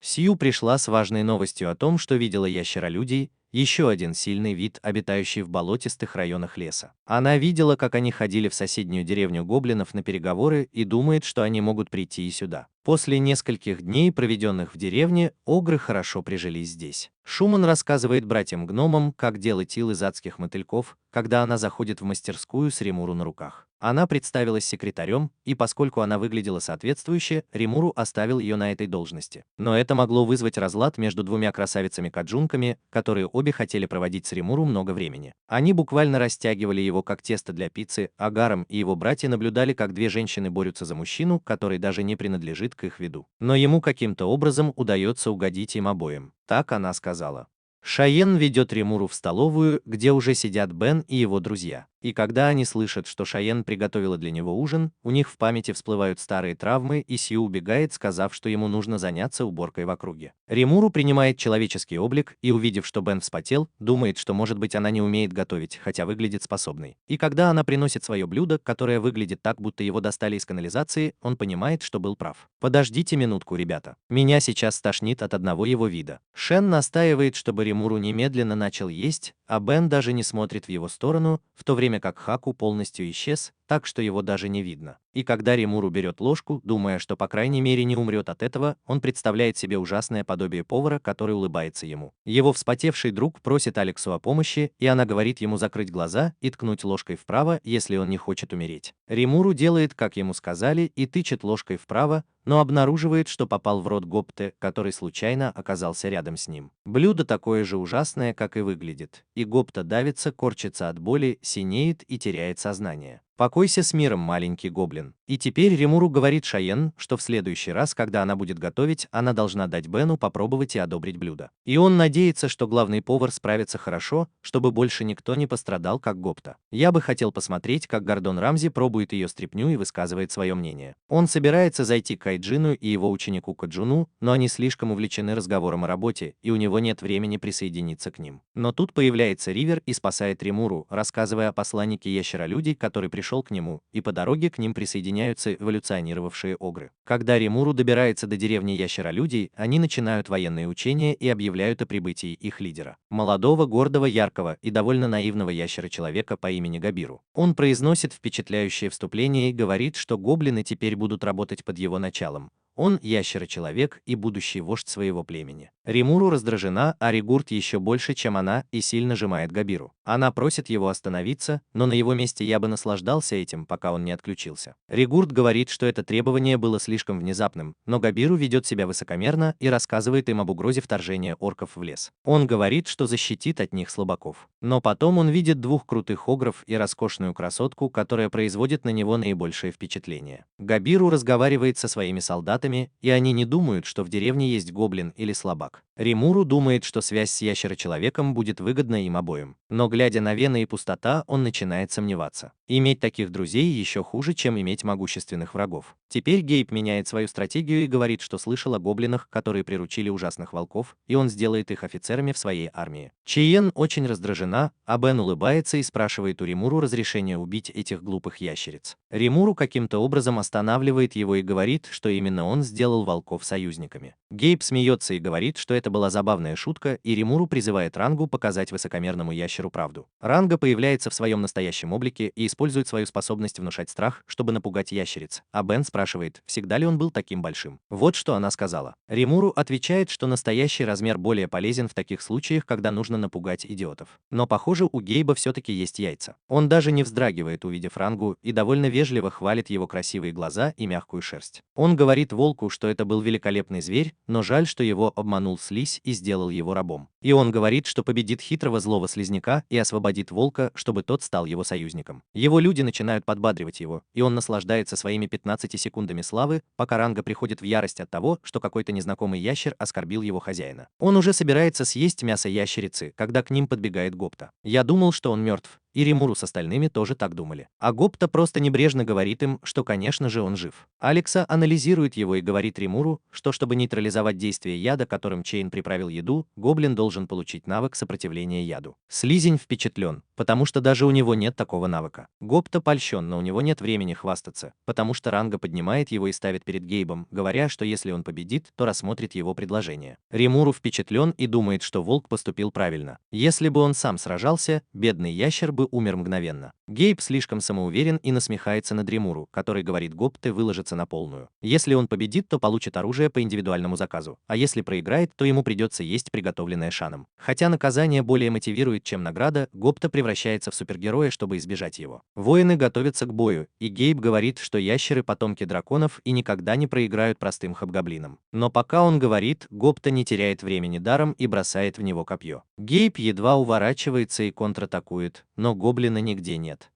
Сью пришла с важной новостью о том, что видела ящеролюдей, еще один сильный вид, обитающий в болотистых районах леса. Она видела, как они ходили в соседнюю деревню гоблинов на переговоры и думает, что они могут прийти и сюда. После нескольких дней, проведенных в деревне, огры хорошо прижились здесь. Шуман рассказывает братьям-гномам, как делать ил из адских мотыльков, когда она заходит в мастерскую с Римуру на руках. Она представилась секретарем, и поскольку она выглядела соответствующе, Римуру оставил ее на этой должности. Но это могло вызвать разлад между двумя красавицами-каджунками, которые обе хотели проводить с Римуру много времени. Они буквально растягивали его как тесто для пиццы, а Гарам и его братья наблюдали, как две женщины борются за мужчину, который даже не принадлежит к их виду. Но ему каким-то образом удается угодить им обоим. Так она сказала. Шайен ведет Римуру в столовую, где уже сидят Бен и его друзья. И когда они слышат, что Шайен приготовила для него ужин, у них в памяти всплывают старые травмы, и Сью убегает, сказав, что ему нужно заняться уборкой в округе. Римуру принимает человеческий облик и, увидев, что Бен вспотел, думает, что, может быть, она не умеет готовить, хотя выглядит способной. И когда она приносит свое блюдо, которое выглядит так, будто его достали из канализации, он понимает, что был прав. «Подождите минутку, ребята. Меня сейчас стошнит от одного его вида». Шен настаивает, чтобы Римуру немедленно начал есть, а Бен даже не смотрит в его сторону, в то время как Хаку полностью исчез, так что его даже не видно. И когда Римуру берет ложку, думая, что по крайней мере не умрет от этого, он представляет себе ужасное подобие повара, который улыбается ему. Его вспотевший друг просит Алексу о помощи, и она говорит ему закрыть глаза и ткнуть ложкой вправо, если он не хочет умереть. Римуру делает, как ему сказали, и тычет ложкой вправо, но обнаруживает, что попал в рот Гопте, который случайно оказался рядом с ним. Блюдо такое же ужасное, как и выглядит, и Гопта давится, корчится от боли, синеет и теряет сознание. «Покойся с миром, маленький гоблин». И теперь Римуру говорит Шайен, что в следующий раз, когда она будет готовить, она должна дать Бену попробовать и одобрить блюдо. И он надеется, что главный повар справится хорошо, чтобы больше никто не пострадал, как Гопта. Я бы хотел посмотреть, как Гордон Рамзи пробует ее стряпню и высказывает свое мнение. Он собирается зайти к Кайджину и его ученику Каджуну, но они слишком увлечены разговором о работе, и у него нет времени присоединиться к ним. Но тут появляется Ривер и спасает Римуру, рассказывая о посланнике ящеролюдей, который пришел к нему, и по дороге к ним присоединился присоединяются эволюционировавшие огры. Когда Римуру добирается до деревни ящеролюдей, они начинают военные учения и объявляют о прибытии их лидера. Молодого, гордого, яркого и довольно наивного ящера-человека по имени Габиру. Он произносит впечатляющее вступление и говорит, что гоблины теперь будут работать под его началом. Он ящера-человек и будущий вождь своего племени. Римуру раздражена, а Ригурд еще больше, чем она, и сильно сжимает Габиру. Она просит его остановиться, но на его месте я бы наслаждался этим, пока он не отключился. Ригурд говорит, что это требование было слишком внезапным, но Габиру ведет себя высокомерно и рассказывает им об угрозе вторжения орков в лес. Он говорит, что защитит от них слабаков. Но потом он видит двух крутых огров и роскошную красотку, которая производит на него наибольшее впечатление. Габиру разговаривает со своими солдатами, и они не думают, что в деревне есть гоблин или слабак. Римуру думает, что связь с ящерочеловеком будет выгодна им обоим. Но глядя на Вена и пустота, он начинает сомневаться. Иметь таких друзей еще хуже, чем иметь могущественных врагов. Теперь Гейб меняет свою стратегию и говорит, что слышал о гоблинах, которые приручили ужасных волков, и он сделает их офицерами в своей армии. Чиен очень раздражена, а Бен улыбается и спрашивает у Римуру разрешения убить этих глупых ящериц. Римуру каким-то образом останавливает его и говорит, что именно он сделал волков союзниками. Гейб смеется и говорит, что это была забавная шутка, и Римуру призывает Рангу показать высокомерному ящеру правду. Ранга появляется в своем настоящем облике и использует свою способность внушать страх, чтобы напугать ящериц, а Бен спрашивает, всегда ли он был таким большим. Вот что она сказала. Римуру отвечает, что настоящий размер более полезен в таких случаях, когда нужно напугать идиотов. Но похоже, у Гейба все-таки есть яйца. Он даже не вздрагивает, увидев Рангу, и довольно вежливо хвалит его красивые глаза и мягкую шерсть. Он говорит волку, что это был великолепный зверь, но жаль, что его обманул слизь и сделал его рабом. И он говорит, что победит хитрого злого слизняка и освободит волка, чтобы тот стал его союзником. Его люди начинают подбадривать его, и он наслаждается своими 15 секундами славы, пока Ранга приходит в ярость от того, что какой-то незнакомый ящер оскорбил его хозяина. Он уже собирается съесть мясо ящерицы, когда к ним подбегает Гопта. Я думал, что он мертв. И Римуру с остальными тоже так думали. А Гопта просто небрежно говорит им, что, конечно же, он жив. Алекса анализирует его и говорит Римуру, что чтобы нейтрализовать действие яда, которым Чейн приправил еду, гоблин должен получить навык сопротивления яду. Слизень впечатлен, потому что даже у него нет такого навыка. Гопта польщен, но у него нет времени хвастаться, потому что Ранга поднимает его и ставит перед Гейбом, говоря, что если он победит, то рассмотрит его предложение. Римуру впечатлен и думает, что волк поступил правильно. Если бы он сам сражался, бедный ящер бы умер мгновенно. Гейб слишком самоуверен и насмехается над Римуру, который говорит Гопте выложиться на полную. Если он победит, то получит оружие по индивидуальному заказу, а если проиграет, то ему придется есть приготовленное Шаном. Хотя наказание более мотивирует, чем награда, Гопта превращается в супергероя, чтобы избежать его. Воины готовятся к бою, и Гейб говорит, что ящеры потомки драконов и никогда не проиграют простым хобгоблинам. Но пока он говорит, Гопта не теряет времени даром и бросает в него копье. Гейб едва уворачивается и контратакует, но гоблина нигде нет.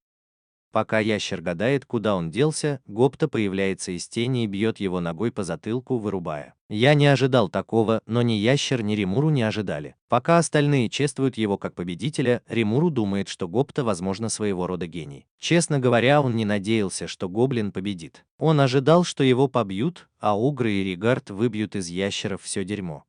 Пока ящер гадает, куда он делся, Гопта появляется из тени и бьет его ногой по затылку, вырубая. Я не ожидал такого, но ни ящер, ни Римуру не ожидали. Пока остальные чествуют его как победителя, Римуру думает, что Гопта, возможно, своего рода гений. Честно говоря, он не надеялся, что гоблин победит. Он ожидал, что его побьют, а Огры и Ригард выбьют из ящеров все дерьмо.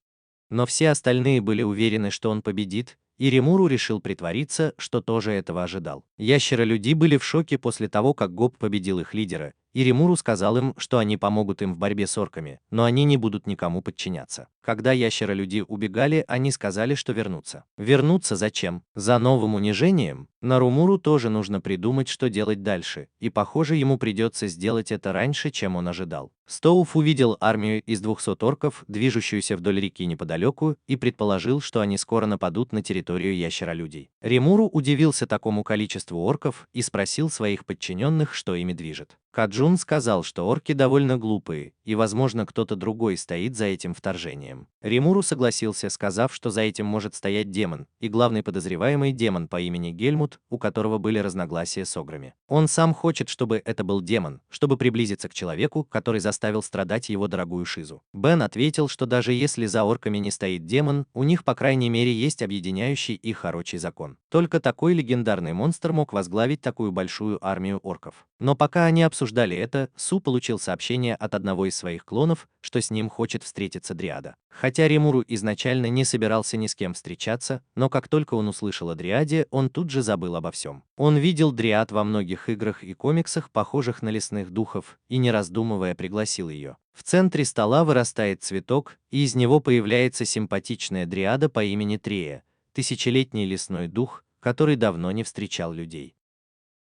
Но все остальные были уверены, что он победит, и Римуру решил притвориться, что тоже этого ожидал. Ящеролюди были в шоке после того, как Гоп победил их лидера, и Римуру сказал им, что они помогут им в борьбе с орками, но они не будут никому подчиняться. Когда ящеролюди убегали, они сказали, что вернутся. Вернуться зачем? За новым унижением? Нарумуру тоже нужно придумать, что делать дальше, и похоже, ему придется сделать это раньше, чем он ожидал. Стоуф увидел армию из 200 орков, движущуюся вдоль реки неподалеку, и предположил, что они скоро нападут на территорию ящеролюдей. Римуру удивился такому количеству орков и спросил своих подчиненных, что ими движет. Каджун сказал, что орки довольно глупые, и, возможно, кто-то другой стоит за этим вторжением. Римуру согласился, сказав, что за этим может стоять демон, и главный подозреваемый демон по имени Гельмут, у которого были разногласия с ограми. Он сам хочет, чтобы это был демон, чтобы приблизиться к человеку, который заставил страдать его дорогую Шизу. Бен ответил, что даже если за орками не стоит демон, у них, по крайней мере, есть объединяющий их орочий закон. Только такой легендарный монстр мог возглавить такую большую армию орков. Но пока они обсуждали обсуждали это, Су получил сообщение от одного из своих клонов, что с ним хочет встретиться Дриада. Хотя Римуру изначально не собирался ни с кем встречаться, но как только он услышал о Дриаде, он тут же забыл обо всем. Он видел Дриад во многих играх и комиксах, похожих на лесных духов, и не раздумывая пригласил ее. В центре стола вырастает цветок, и из него появляется симпатичная Дриада по имени Трея, тысячелетний лесной дух, который давно не встречал людей.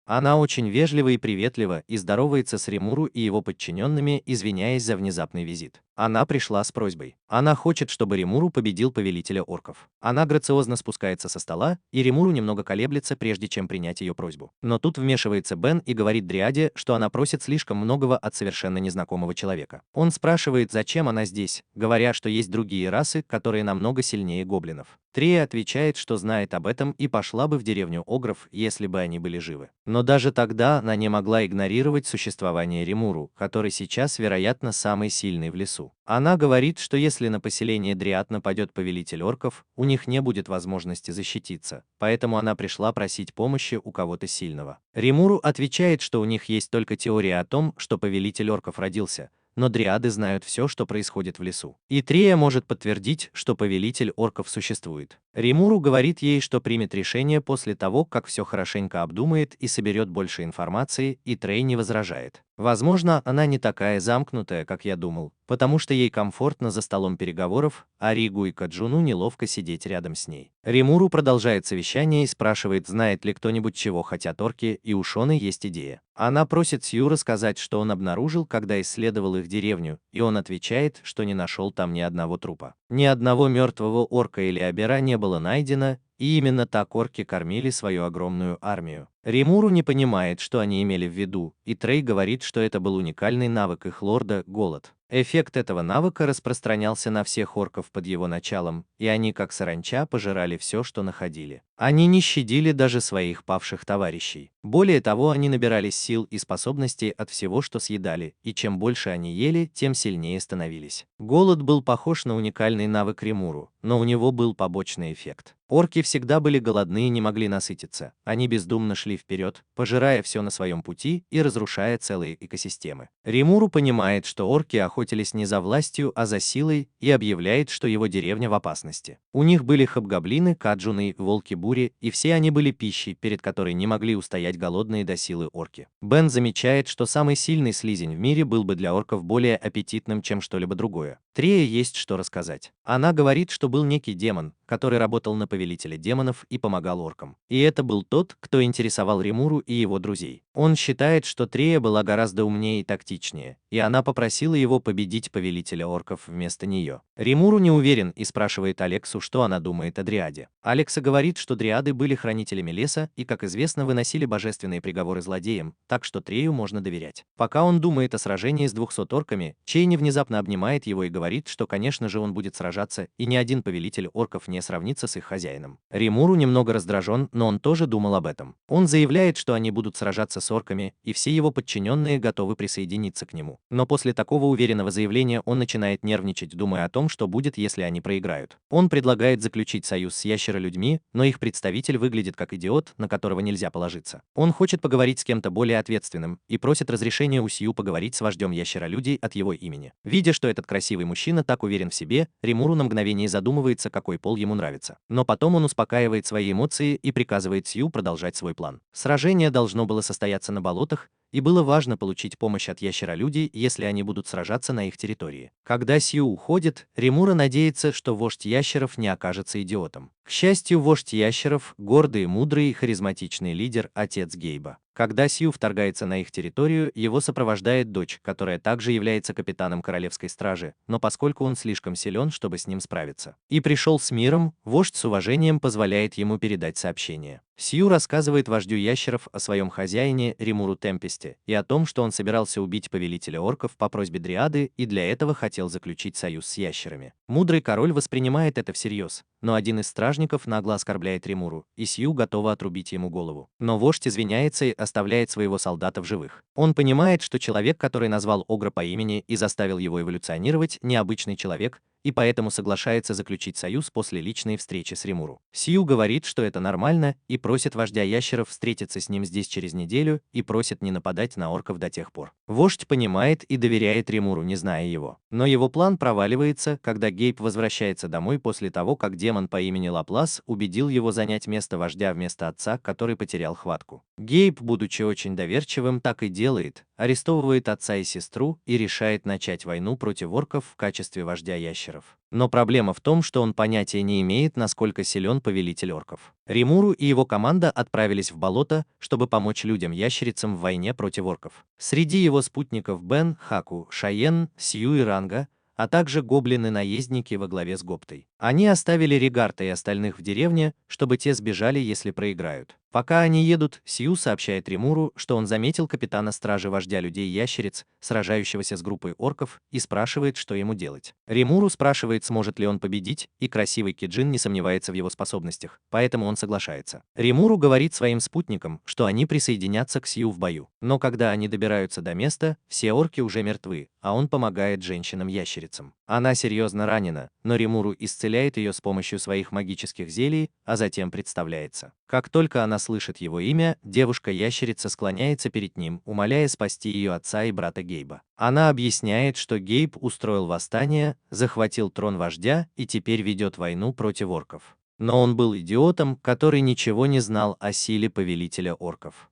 Она очень вежлива и приветлива и здоровается с Римуру и его подчиненными, извиняясь за внезапный визит. Она пришла с просьбой. Она хочет, чтобы Римуру победил повелителя орков. Она грациозно спускается со стола, и Римуру немного колеблется, прежде чем принять ее просьбу. Но тут вмешивается Бен и говорит Дриаде, что она просит слишком многого от совершенно незнакомого человека. Он спрашивает, зачем она здесь, говоря, что есть другие расы, которые намного сильнее гоблинов. Трея отвечает, что знает об этом и пошла бы в деревню огров, если бы они были живы. Но даже тогда она не могла игнорировать существование Римуру, который сейчас, вероятно, самый сильный в лесу. Она говорит, что если на поселение Дриад нападет повелитель орков, у них не будет возможности защититься, поэтому она пришла просить помощи у кого-то сильного. Римуру отвечает, что у них есть только теория о том, что повелитель орков родился, но дриады знают все, что происходит в лесу. И Трея может подтвердить, что повелитель орков существует. Римуру говорит ей, что примет решение после того, как все хорошенько обдумает и соберет больше информации, и Трей не возражает. Возможно, она не такая замкнутая, как я думал, потому что ей комфортно за столом переговоров, а Ригу и Каджуну неловко сидеть рядом с ней. Римуру продолжает совещание и спрашивает, знает ли кто-нибудь, чего хотят орки, и у Шоны есть идея. Она просит Сью рассказать, что он обнаружил, когда исследовал их деревню, и он отвечает, что не нашел там ни одного трупа. Ни одного мертвого орка или обера не было найдено, и именно так орки кормили свою огромную армию. Римуру не понимает, что они имели в виду, и Трей говорит, что это был уникальный навык их лорда – голод. Эффект этого навыка распространялся на всех орков под его началом, и они, как саранча, пожирали все, что находили. Они не щадили даже своих павших товарищей. Более того, они набирались сил и способностей от всего, что съедали, и чем больше они ели, тем сильнее становились. Голод был похож на уникальный навык Римуру, но у него был побочный эффект. Орки всегда были голодны и не могли насытиться. Они бездумно шли вперед, пожирая все на своем пути и разрушая целые экосистемы. Римуру понимает, что орки охотились не за властью, а за силой, и объявляет, что его деревня в опасности. У них были хобгоблины, каджуны, волки-бури, и все они были пищей, перед которой не могли устоять голодные до силы орки. Бен замечает, что самый сильный слизень в мире был бы для орков более аппетитным, чем что-либо другое. Трее есть что рассказать. Она говорит, что был некий демон, который работал на повелителя демонов и помогал оркам. И это был тот, кто интересовал Римуру и его друзей. Он считает, что Трея была гораздо умнее и тактичнее, и она попросила его победить повелителя орков вместо нее. Римуру не уверен и спрашивает Алексу, что она думает о Дриаде. Алекса говорит, что дриады были хранителями леса и, как известно, выносили божественные приговоры злодеям, так что Трею можно доверять. Пока он думает о сражении с 200 орками, Чейни внезапно обнимает его и говорит, что, конечно же, он будет сражаться, и ни один повелитель орков не сравнится с их хозяином. Римуру немного раздражен, но он тоже думал об этом. Он заявляет, что они будут сражаться с орками, и все его подчиненные готовы присоединиться к нему. Но после такого уверенного заявления он начинает нервничать, думая о том, что будет, если они проиграют. Он предлагает заключить союз с ящеролюдьми, но их представитель выглядит как идиот, на которого нельзя положиться. Он хочет поговорить с кем-то более ответственным и просит разрешения у Сью поговорить с вождем ящеролюдей от его имени. Видя, что этот красивый мужчина так уверен в себе, Римуру на мгновение задумывается, какой пол ему нравится. Но потом он успокаивает свои эмоции и приказывает Сью продолжать свой план. Сражение должно было состояться на болотах, и было важно получить помощь от ящеролюдей, если они будут сражаться на их территории. Когда Сью уходит, Римура надеется, что вождь ящеров не окажется идиотом. К счастью, вождь ящеров – гордый, мудрый и харизматичный лидер, отец Гейба. Когда Сью вторгается на их территорию, его сопровождает дочь, которая также является капитаном королевской стражи, но поскольку он слишком силен, чтобы с ним справиться, и пришел с миром, вождь с уважением позволяет ему передать сообщение. Сью рассказывает вождю ящеров о своем хозяине Римуру Темпесте и о том, что он собирался убить повелителя орков по просьбе Дриады и для этого хотел заключить союз с ящерами. Мудрый король воспринимает это всерьез, но один из стражников нагло оскорбляет Римуру, и Сью готова отрубить ему голову. Но вождь извиняется и оставляет своего солдата в живых. Он понимает, что человек, который назвал Огра по имени и заставил его эволюционировать, необычный человек, и поэтому соглашается заключить союз после личной встречи с Римуру. Сью говорит, что это нормально, и просит вождя ящеров встретиться с ним здесь через неделю и просит не нападать на орков до тех пор. Вождь понимает и доверяет Римуру, не зная его. Но его план проваливается, когда Гейб возвращается домой после того, как демон по имени Лаплас убедил его занять место вождя вместо отца, который потерял хватку. Гейб, будучи очень доверчивым, так и делает, арестовывает отца и сестру и решает начать войну против орков в качестве вождя ящеров. Но проблема в том, что он понятия не имеет, насколько силен повелитель орков. Римуру и его команда отправились в болото, чтобы помочь людям-ящерицам в войне против орков. Среди его спутников Бен, Хаку, Шайен, Сью и Ранга, а также гоблины-наездники во главе с Гоптой. Они оставили Регарта и остальных в деревне, чтобы те сбежали, если проиграют. Пока они едут, Сью сообщает Римуру, что он заметил капитана стражи вождя людей-ящериц, сражающегося с группой орков, и спрашивает, что ему делать. Римуру спрашивает, сможет ли он победить, и красивый Киджин не сомневается в его способностях, поэтому он соглашается. Римуру говорит своим спутникам, что они присоединятся к Сью в бою. Но когда они добираются до места, все орки уже мертвы, а он помогает женщинам-ящерицам. Она серьезно ранена, но Римуру исцеляет ее с помощью своих магических зелий, а затем представляется. Как только она слышит его имя, девушка-ящерица склоняется перед ним, умоляя спасти ее отца и брата Гейба. Она объясняет, что Гейб устроил восстание, захватил трон вождя и теперь ведет войну против орков. Но он был идиотом, который ничего не знал о силе повелителя орков.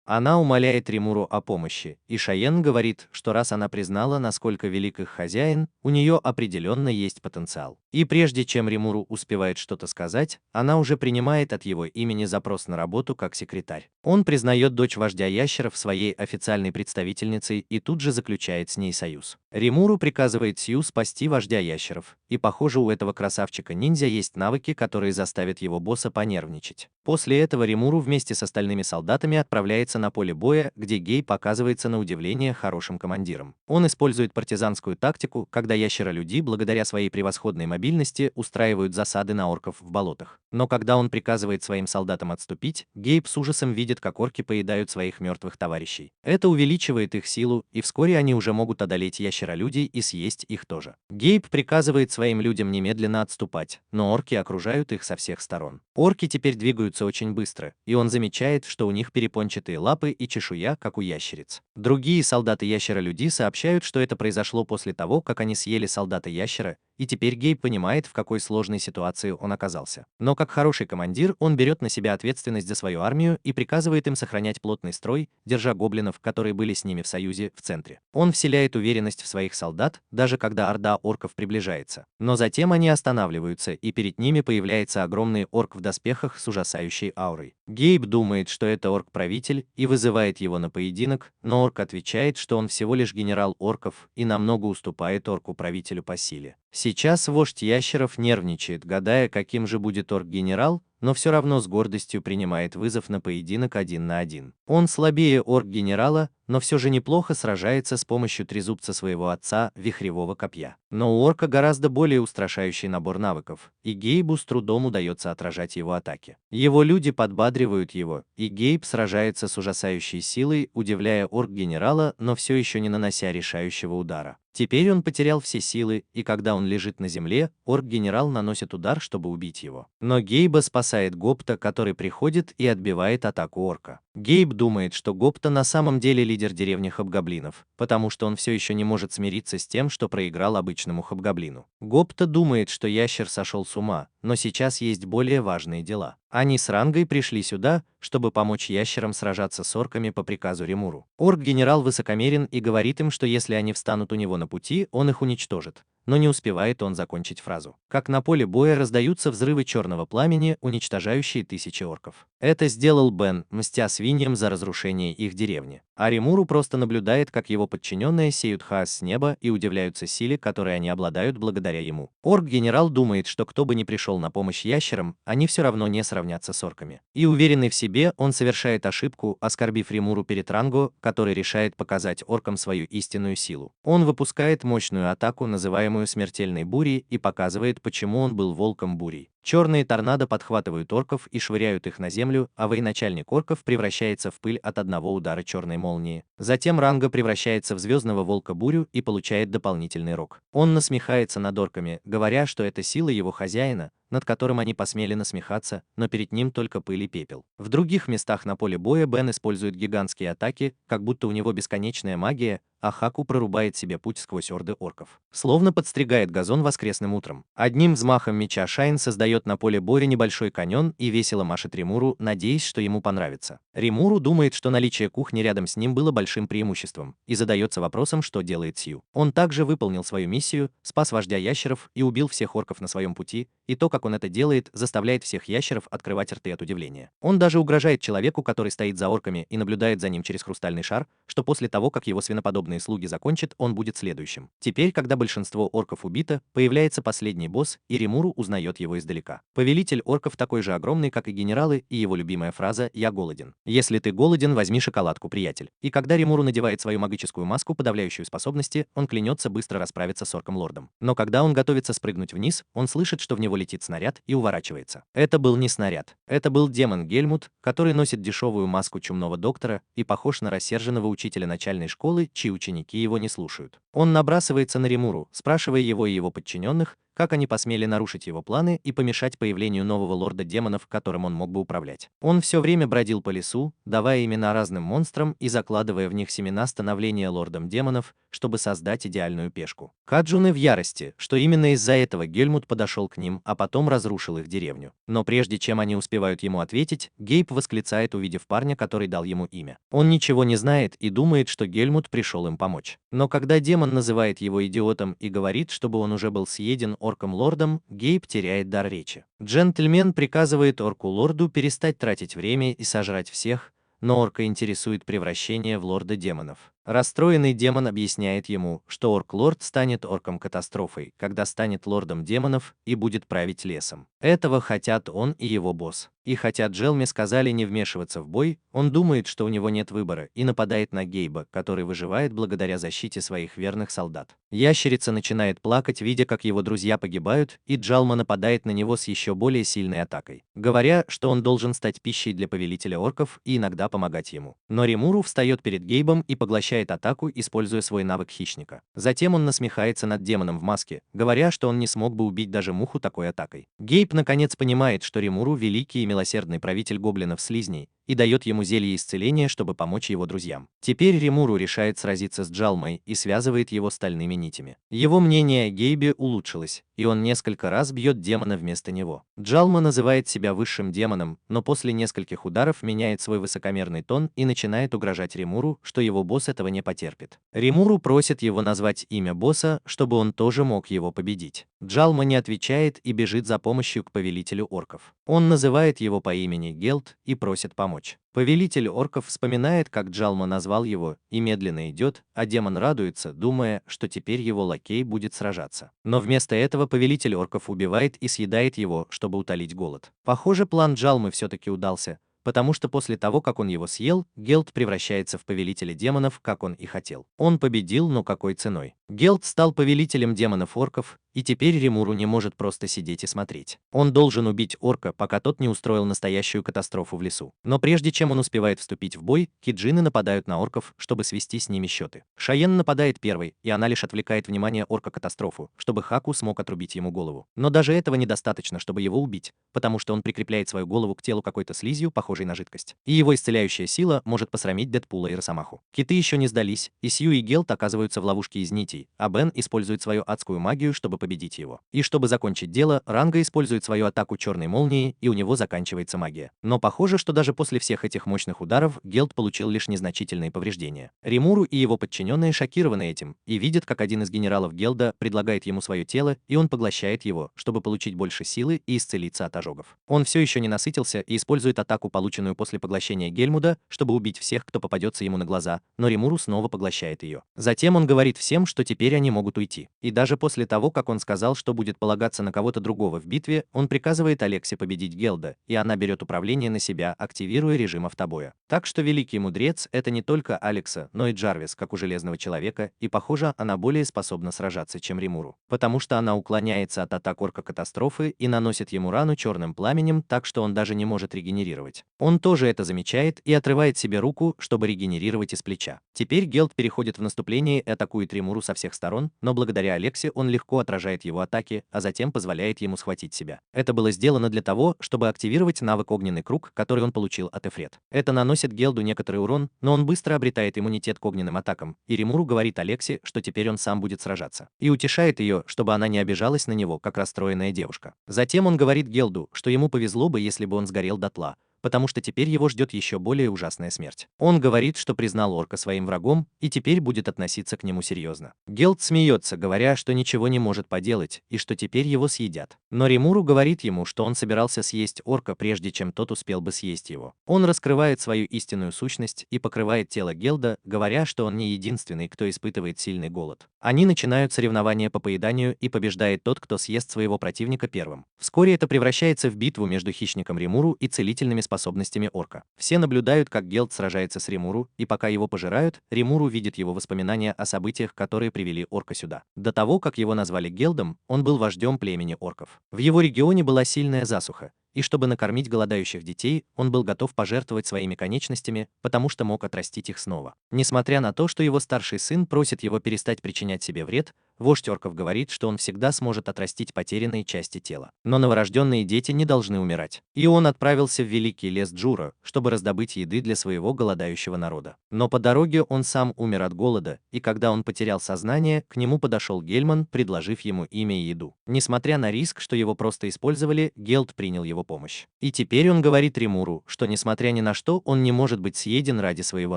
Она умоляет Римуру о помощи, и Шайен говорит, что раз она признала, насколько велик их хозяин, у нее определенно есть потенциал. И прежде чем Римуру успевает что-то сказать, она уже принимает от его имени запрос на работу как секретарь. Он признает дочь вождя ящеров своей официальной представительницей и тут же заключает с ней союз. Римуру приказывает Сью спасти вождя ящеров, и похоже, у этого красавчика-ниндзя есть навыки, которые заставят его босса понервничать. После этого Римуру вместе с остальными солдатами отправляется на поле боя, где Гейб оказывается на удивление хорошим командиром. Он использует партизанскую тактику, когда ящеролюди, благодаря своей превосходной мобильности, устраивают засады на орков в болотах. Но когда он приказывает своим солдатам отступить, Гейб с ужасом видит, как орки поедают своих мертвых товарищей. Это увеличивает их силу, и вскоре они уже могут одолеть ящеролюдей и съесть их тоже. Гейб приказывает своим людям немедленно отступать, но орки окружают их со всех сторон. Орки теперь двигаются очень быстро, и он замечает, что у них перепончатые лапы и чешуя, как у ящериц. Другие солдаты-ящеролюди сообщают, что это произошло после того, как они съели солдата-ящера, и теперь Гейб понимает, в какой сложной ситуации он оказался. Но как хороший командир, он берет на себя ответственность за свою армию и приказывает им сохранять плотный строй, держа гоблинов, которые были с ними в союзе, в центре. Он вселяет уверенность в своих солдат, даже когда орда орков приближается. Но затем они останавливаются, и перед ними появляется огромный орк в доспехах с ужасающей аурой. Гейб думает, что это орк-правитель, и вызывает его на поединок, но орк отвечает, что он всего лишь генерал орков и намного уступает орку-правителю по силе. Сейчас вождь ящеров нервничает, гадая, каким же будет орк-генерал, но все равно с гордостью принимает вызов на поединок 1 на 1. Он слабее орк-генерала, но все же неплохо сражается с помощью трезубца своего отца, вихревого копья. Но у орка гораздо более устрашающий набор навыков, и Гейбу с трудом удается отражать его атаки. Его люди подбадривают его, и Гейб сражается с ужасающей силой, удивляя орк-генерала, но все еще не нанося решающего удара. Теперь он потерял все силы, и когда он лежит на земле, орк-генерал наносит удар, чтобы убить его. Но Гейба спасает Гопта, который приходит и отбивает атаку орка. Гейб думает, что Гопта на самом деле лидер деревни хобгоблинов, потому что он все еще не может смириться с тем, что проиграл обычному хобгоблину. Гопта думает, что ящер сошел с ума, но сейчас есть более важные дела. Они с Рангой пришли сюда, чтобы помочь ящерам сражаться с орками по приказу Римуру. Орк-генерал высокомерен и говорит им, что если они встанут у него на пути, он их уничтожит. Но не успевает он закончить фразу. Как на поле боя раздаются взрывы черного пламени, уничтожающие тысячи орков. Это сделал Бен, мстя свиньям за разрушение их деревни. А Римуру просто наблюдает, как его подчиненные сеют хаос с неба и удивляются силе, которой они обладают благодаря ему. Орк-генерал думает, что кто бы ни пришел на помощь ящерам, они все равно не сравнятся с орками. И уверенный в себе, он совершает ошибку, оскорбив Римуру перед Ранго, который решает показать оркам свою истинную силу. Он выпускает мощную атаку, называемую смертельной бурей, и показывает, почему он был волком бурей. Черные торнадо подхватывают орков и швыряют их на землю, а военачальник орков превращается в пыль от одного удара черной молнии. Затем Ранга превращается в звездного волка Бурю и получает дополнительный рог. Он насмехается над орками, говоря, что это сила его хозяина, над которым они посмели насмехаться, но перед ним только пыль и пепел. В других местах на поле боя Бен использует гигантские атаки, как будто у него бесконечная магия, а Хаку прорубает себе путь сквозь орды орков. Словно подстригает газон воскресным утром. Одним взмахом меча Шайн создает на поле боя небольшой каньон и весело машет Римуру, надеясь, что ему понравится. Римуру думает, что наличие кухни рядом с ним было большим преимуществом, и задается вопросом, что делает Сью. Он также выполнил свою миссию, спас вождя ящеров и убил всех орков на своем пути, и то, как он это делает, заставляет всех ящеров открывать рты от удивления. Он даже угрожает человеку, который стоит за орками и наблюдает за ним через хрустальный шар, что после того, как его свиноподобные слуги закончат, он будет следующим. Теперь, когда большинство орков убито, появляется последний босс, и Римуру узнает его издалека. Повелитель орков такой же огромный, как и генералы, и его любимая фраза «Я голоден». Если ты голоден, возьми шоколадку, приятель. И когда Римуру надевает свою магическую маску, подавляющую способности, он клянется быстро расправиться с орком-лордом. Но когда он готовится спрыгнуть вниз, он слышит, что в него летит снаряд и уворачивается. Это был не снаряд. Это был демон Гельмут, который носит дешевую маску чумного доктора и похож на рассерженного учителя начальной школы, чьи ученики его не слушают. Он набрасывается на Римуру, спрашивая его и его подчиненных, как они посмели нарушить его планы и помешать появлению нового лорда демонов, которым он мог бы управлять. Он все время бродил по лесу, давая имена разным монстрам и закладывая в них семена становления лордом демонов, чтобы создать идеальную пешку. Каджуны в ярости, что именно из-за этого Гельмут подошел к ним, а потом разрушил их деревню. Но прежде чем они успевают ему ответить, Гейб восклицает, увидев парня, который дал ему имя. Он ничего не знает и думает, что Гельмут пришел им помочь. Но когда демон называет его идиотом и говорит, чтобы он уже был съеден орком-лордом, Гейб теряет дар речи. Джентльмен приказывает орку-лорду перестать тратить время и сожрать всех, но орка интересует превращение в лорда демонов. Расстроенный демон объясняет ему, что орк-лорд станет орком-катастрофой, когда станет лордом демонов и будет править лесом. Этого хотят он и его босс. И хотя Джелме сказали не вмешиваться в бой, он думает, что у него нет выбора, и нападает на Гейба, который выживает благодаря защите своих верных солдат. Ящерица начинает плакать, видя, как его друзья погибают, и Джалма нападает на него с еще более сильной атакой, говоря, что он должен стать пищей для повелителя орков и иногда помогать ему. Но Римуру встает перед Гейбом и поглощает атаку, используя свой навык хищника. Затем он насмехается над демоном в маске, говоря, что он не смог бы убить даже муху такой атакой. Гейб наконец понимает, что Римуру великий и милосердный правитель гоблинов-слизней, и дает ему зелье исцеления, чтобы помочь его друзьям. Теперь Римуру решает сразиться с Джалмой и связывает его стальными нитями. Его мнение о Гейбе улучшилось, и он несколько раз бьет демона вместо него. Джалма называет себя высшим демоном, но после нескольких ударов меняет свой высокомерный тон и начинает угрожать Римуру, что его босс этого не потерпит. Римуру просит его назвать имя босса, чтобы он тоже мог его победить. Джалма не отвечает и бежит за помощью к повелителю орков. Он называет его по имени Гелт и просит помочь. Повелитель орков вспоминает, как Джалма назвал его, и медленно идет, а демон радуется, думая, что теперь его лакей будет сражаться. Но вместо этого повелитель орков убивает и съедает его, чтобы утолить голод. Похоже, план Джалмы все-таки удался, потому что после того, как он его съел, Гелт превращается в повелителя демонов, как он и хотел. Он победил, но какой ценой? Гелт стал повелителем демонов-орков, и теперь Римуру не может просто сидеть и смотреть. Он должен убить орка, пока тот не устроил настоящую катастрофу в лесу. Но прежде чем он успевает вступить в бой, киджины нападают на орков, чтобы свести с ними счеты. Шаен нападает первой, и она лишь отвлекает внимание орка-катастрофу, чтобы Хаку смог отрубить ему голову. Но даже этого недостаточно, чтобы его убить, потому что он прикрепляет свою голову к телу какой-то слизью, похожей на жидкость. И его исцеляющая сила может посрамить Дэдпула и Росомаху. Киты еще не сдались, и Сью и Гелт оказываются в ловушке из нитей, а Бен использует свою адскую магию, чтобы победить его. И чтобы закончить дело, Ранга использует свою атаку черной молнии, и у него заканчивается магия. Но похоже, что даже после всех этих мощных ударов Гелт получил лишь незначительные повреждения. Римуру и его подчиненные шокированы этим, и видят, как один из генералов Гелда предлагает ему свое тело, и он поглощает его, чтобы получить больше силы и исцелиться от ожогов. Он все еще не насытился и использует атаку, полученную после поглощения Гельмуда, чтобы убить всех, кто попадется ему на глаза, но Римуру снова поглощает ее. Затем он говорит всем, что теперь они могут уйти. И даже после того, как он сказал, что будет полагаться на кого-то другого в битве, он приказывает Алексе победить Гелда, и она берет управление на себя, активируя режим автобоя. Так что Великий Мудрец — это не только Алекса, но и Джарвис, как у Железного Человека, и похоже, она более способна сражаться, чем Римуру. Потому что она уклоняется от атак орка-катастрофы и наносит ему рану черным пламенем, так что он даже не может регенерировать. Он тоже это замечает и отрывает себе руку, чтобы регенерировать из плеча. Теперь Гелд переходит в наступление и атакует Римуру со всех сторон, но благодаря Алексе он легко отражает его атаки, а затем позволяет ему схватить себя. Это было сделано для того, чтобы активировать навык Огненный круг, который он получил от Эфрет. Это наносит Гелду некоторый урон, но он быстро обретает иммунитет к огненным атакам, и Римуру говорит Алексе, что теперь он сам будет сражаться. И утешает ее, чтобы она не обижалась на него, как расстроенная девушка. Затем он говорит Гелду, что ему повезло бы, если бы он сгорел дотла, потому что теперь его ждет еще более ужасная смерть. Он говорит, что признал орка своим врагом и теперь будет относиться к нему серьезно. Гелд смеется, говоря, что ничего не может поделать и что теперь его съедят. Но Римуру говорит ему, что он собирался съесть орка, прежде чем тот успел бы съесть его. Он раскрывает свою истинную сущность и покрывает тело Гелда, говоря, что он не единственный, кто испытывает сильный голод. Они начинают соревнования по поеданию, и побеждает тот, кто съест своего противника первым. Вскоре это превращается в битву между хищником Римуру и целительными способностями орка. Все наблюдают, как Гелд сражается с Римуру, и пока его пожирают, Римуру видит его воспоминания о событиях, которые привели орка сюда. До того, как его назвали Гелдом, он был вождем племени орков. В его регионе была сильная засуха, и чтобы накормить голодающих детей, он был готов пожертвовать своими конечностями, потому что мог отрастить их снова. Несмотря на то, что его старший сын просит его перестать причинять себе вред, вождь орков говорит, что он всегда сможет отрастить потерянные части тела. Но новорожденные дети не должны умирать. И он отправился в великий лес Джура, чтобы раздобыть еды для своего голодающего народа. Но по дороге он сам умер от голода, и когда он потерял сознание, к нему подошел Гельман, предложив ему имя и еду. Несмотря на риск, что его просто использовали, Гелд принял его помощь. И теперь он говорит Римуру, что несмотря ни на что, он не может быть съеден ради своего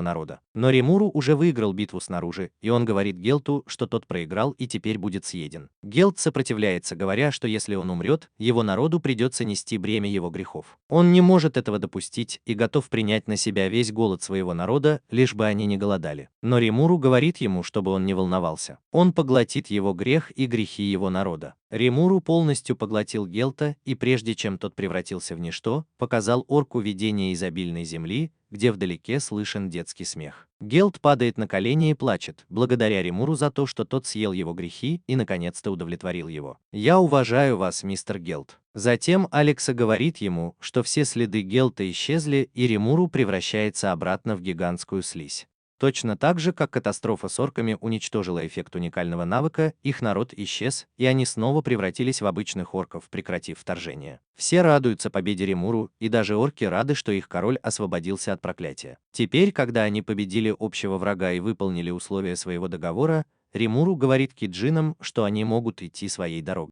народа. Но Римуру уже выиграл битву снаружи, и он говорит Гелту, что тот проиграл и теперь будет съеден. Гелд сопротивляется, говоря, что если он умрет, его народу придется нести бремя его грехов. Он не может этого допустить и готов принять на себя весь голод своего народа, лишь бы они не голодали. Но Римуру говорит ему, чтобы он не волновался. Он поглотит его грех и грехи его народа. Римуру полностью поглотил Гелта, и прежде чем тот превратился в ничто, показал орку видение изобильной земли, где вдалеке слышен детский смех. Гелт падает на колени и плачет, благодаря Римуру за то, что тот съел его грехи и наконец-то удовлетворил его. «Я уважаю вас, мистер Гелт». Затем Алекса говорит ему, что все следы Гелта исчезли, и Римуру превращается обратно в гигантскую слизь. Точно так же, как катастрофа с орками уничтожила эффект уникального навыка, их народ исчез, и они снова превратились в обычных орков, прекратив вторжение. Все радуются победе Римуру, и даже орки рады, что их король освободился от проклятия. Теперь, когда они победили общего врага и выполнили условия своего договора, Римуру говорит Киджинам, что они могут идти своей дорогой.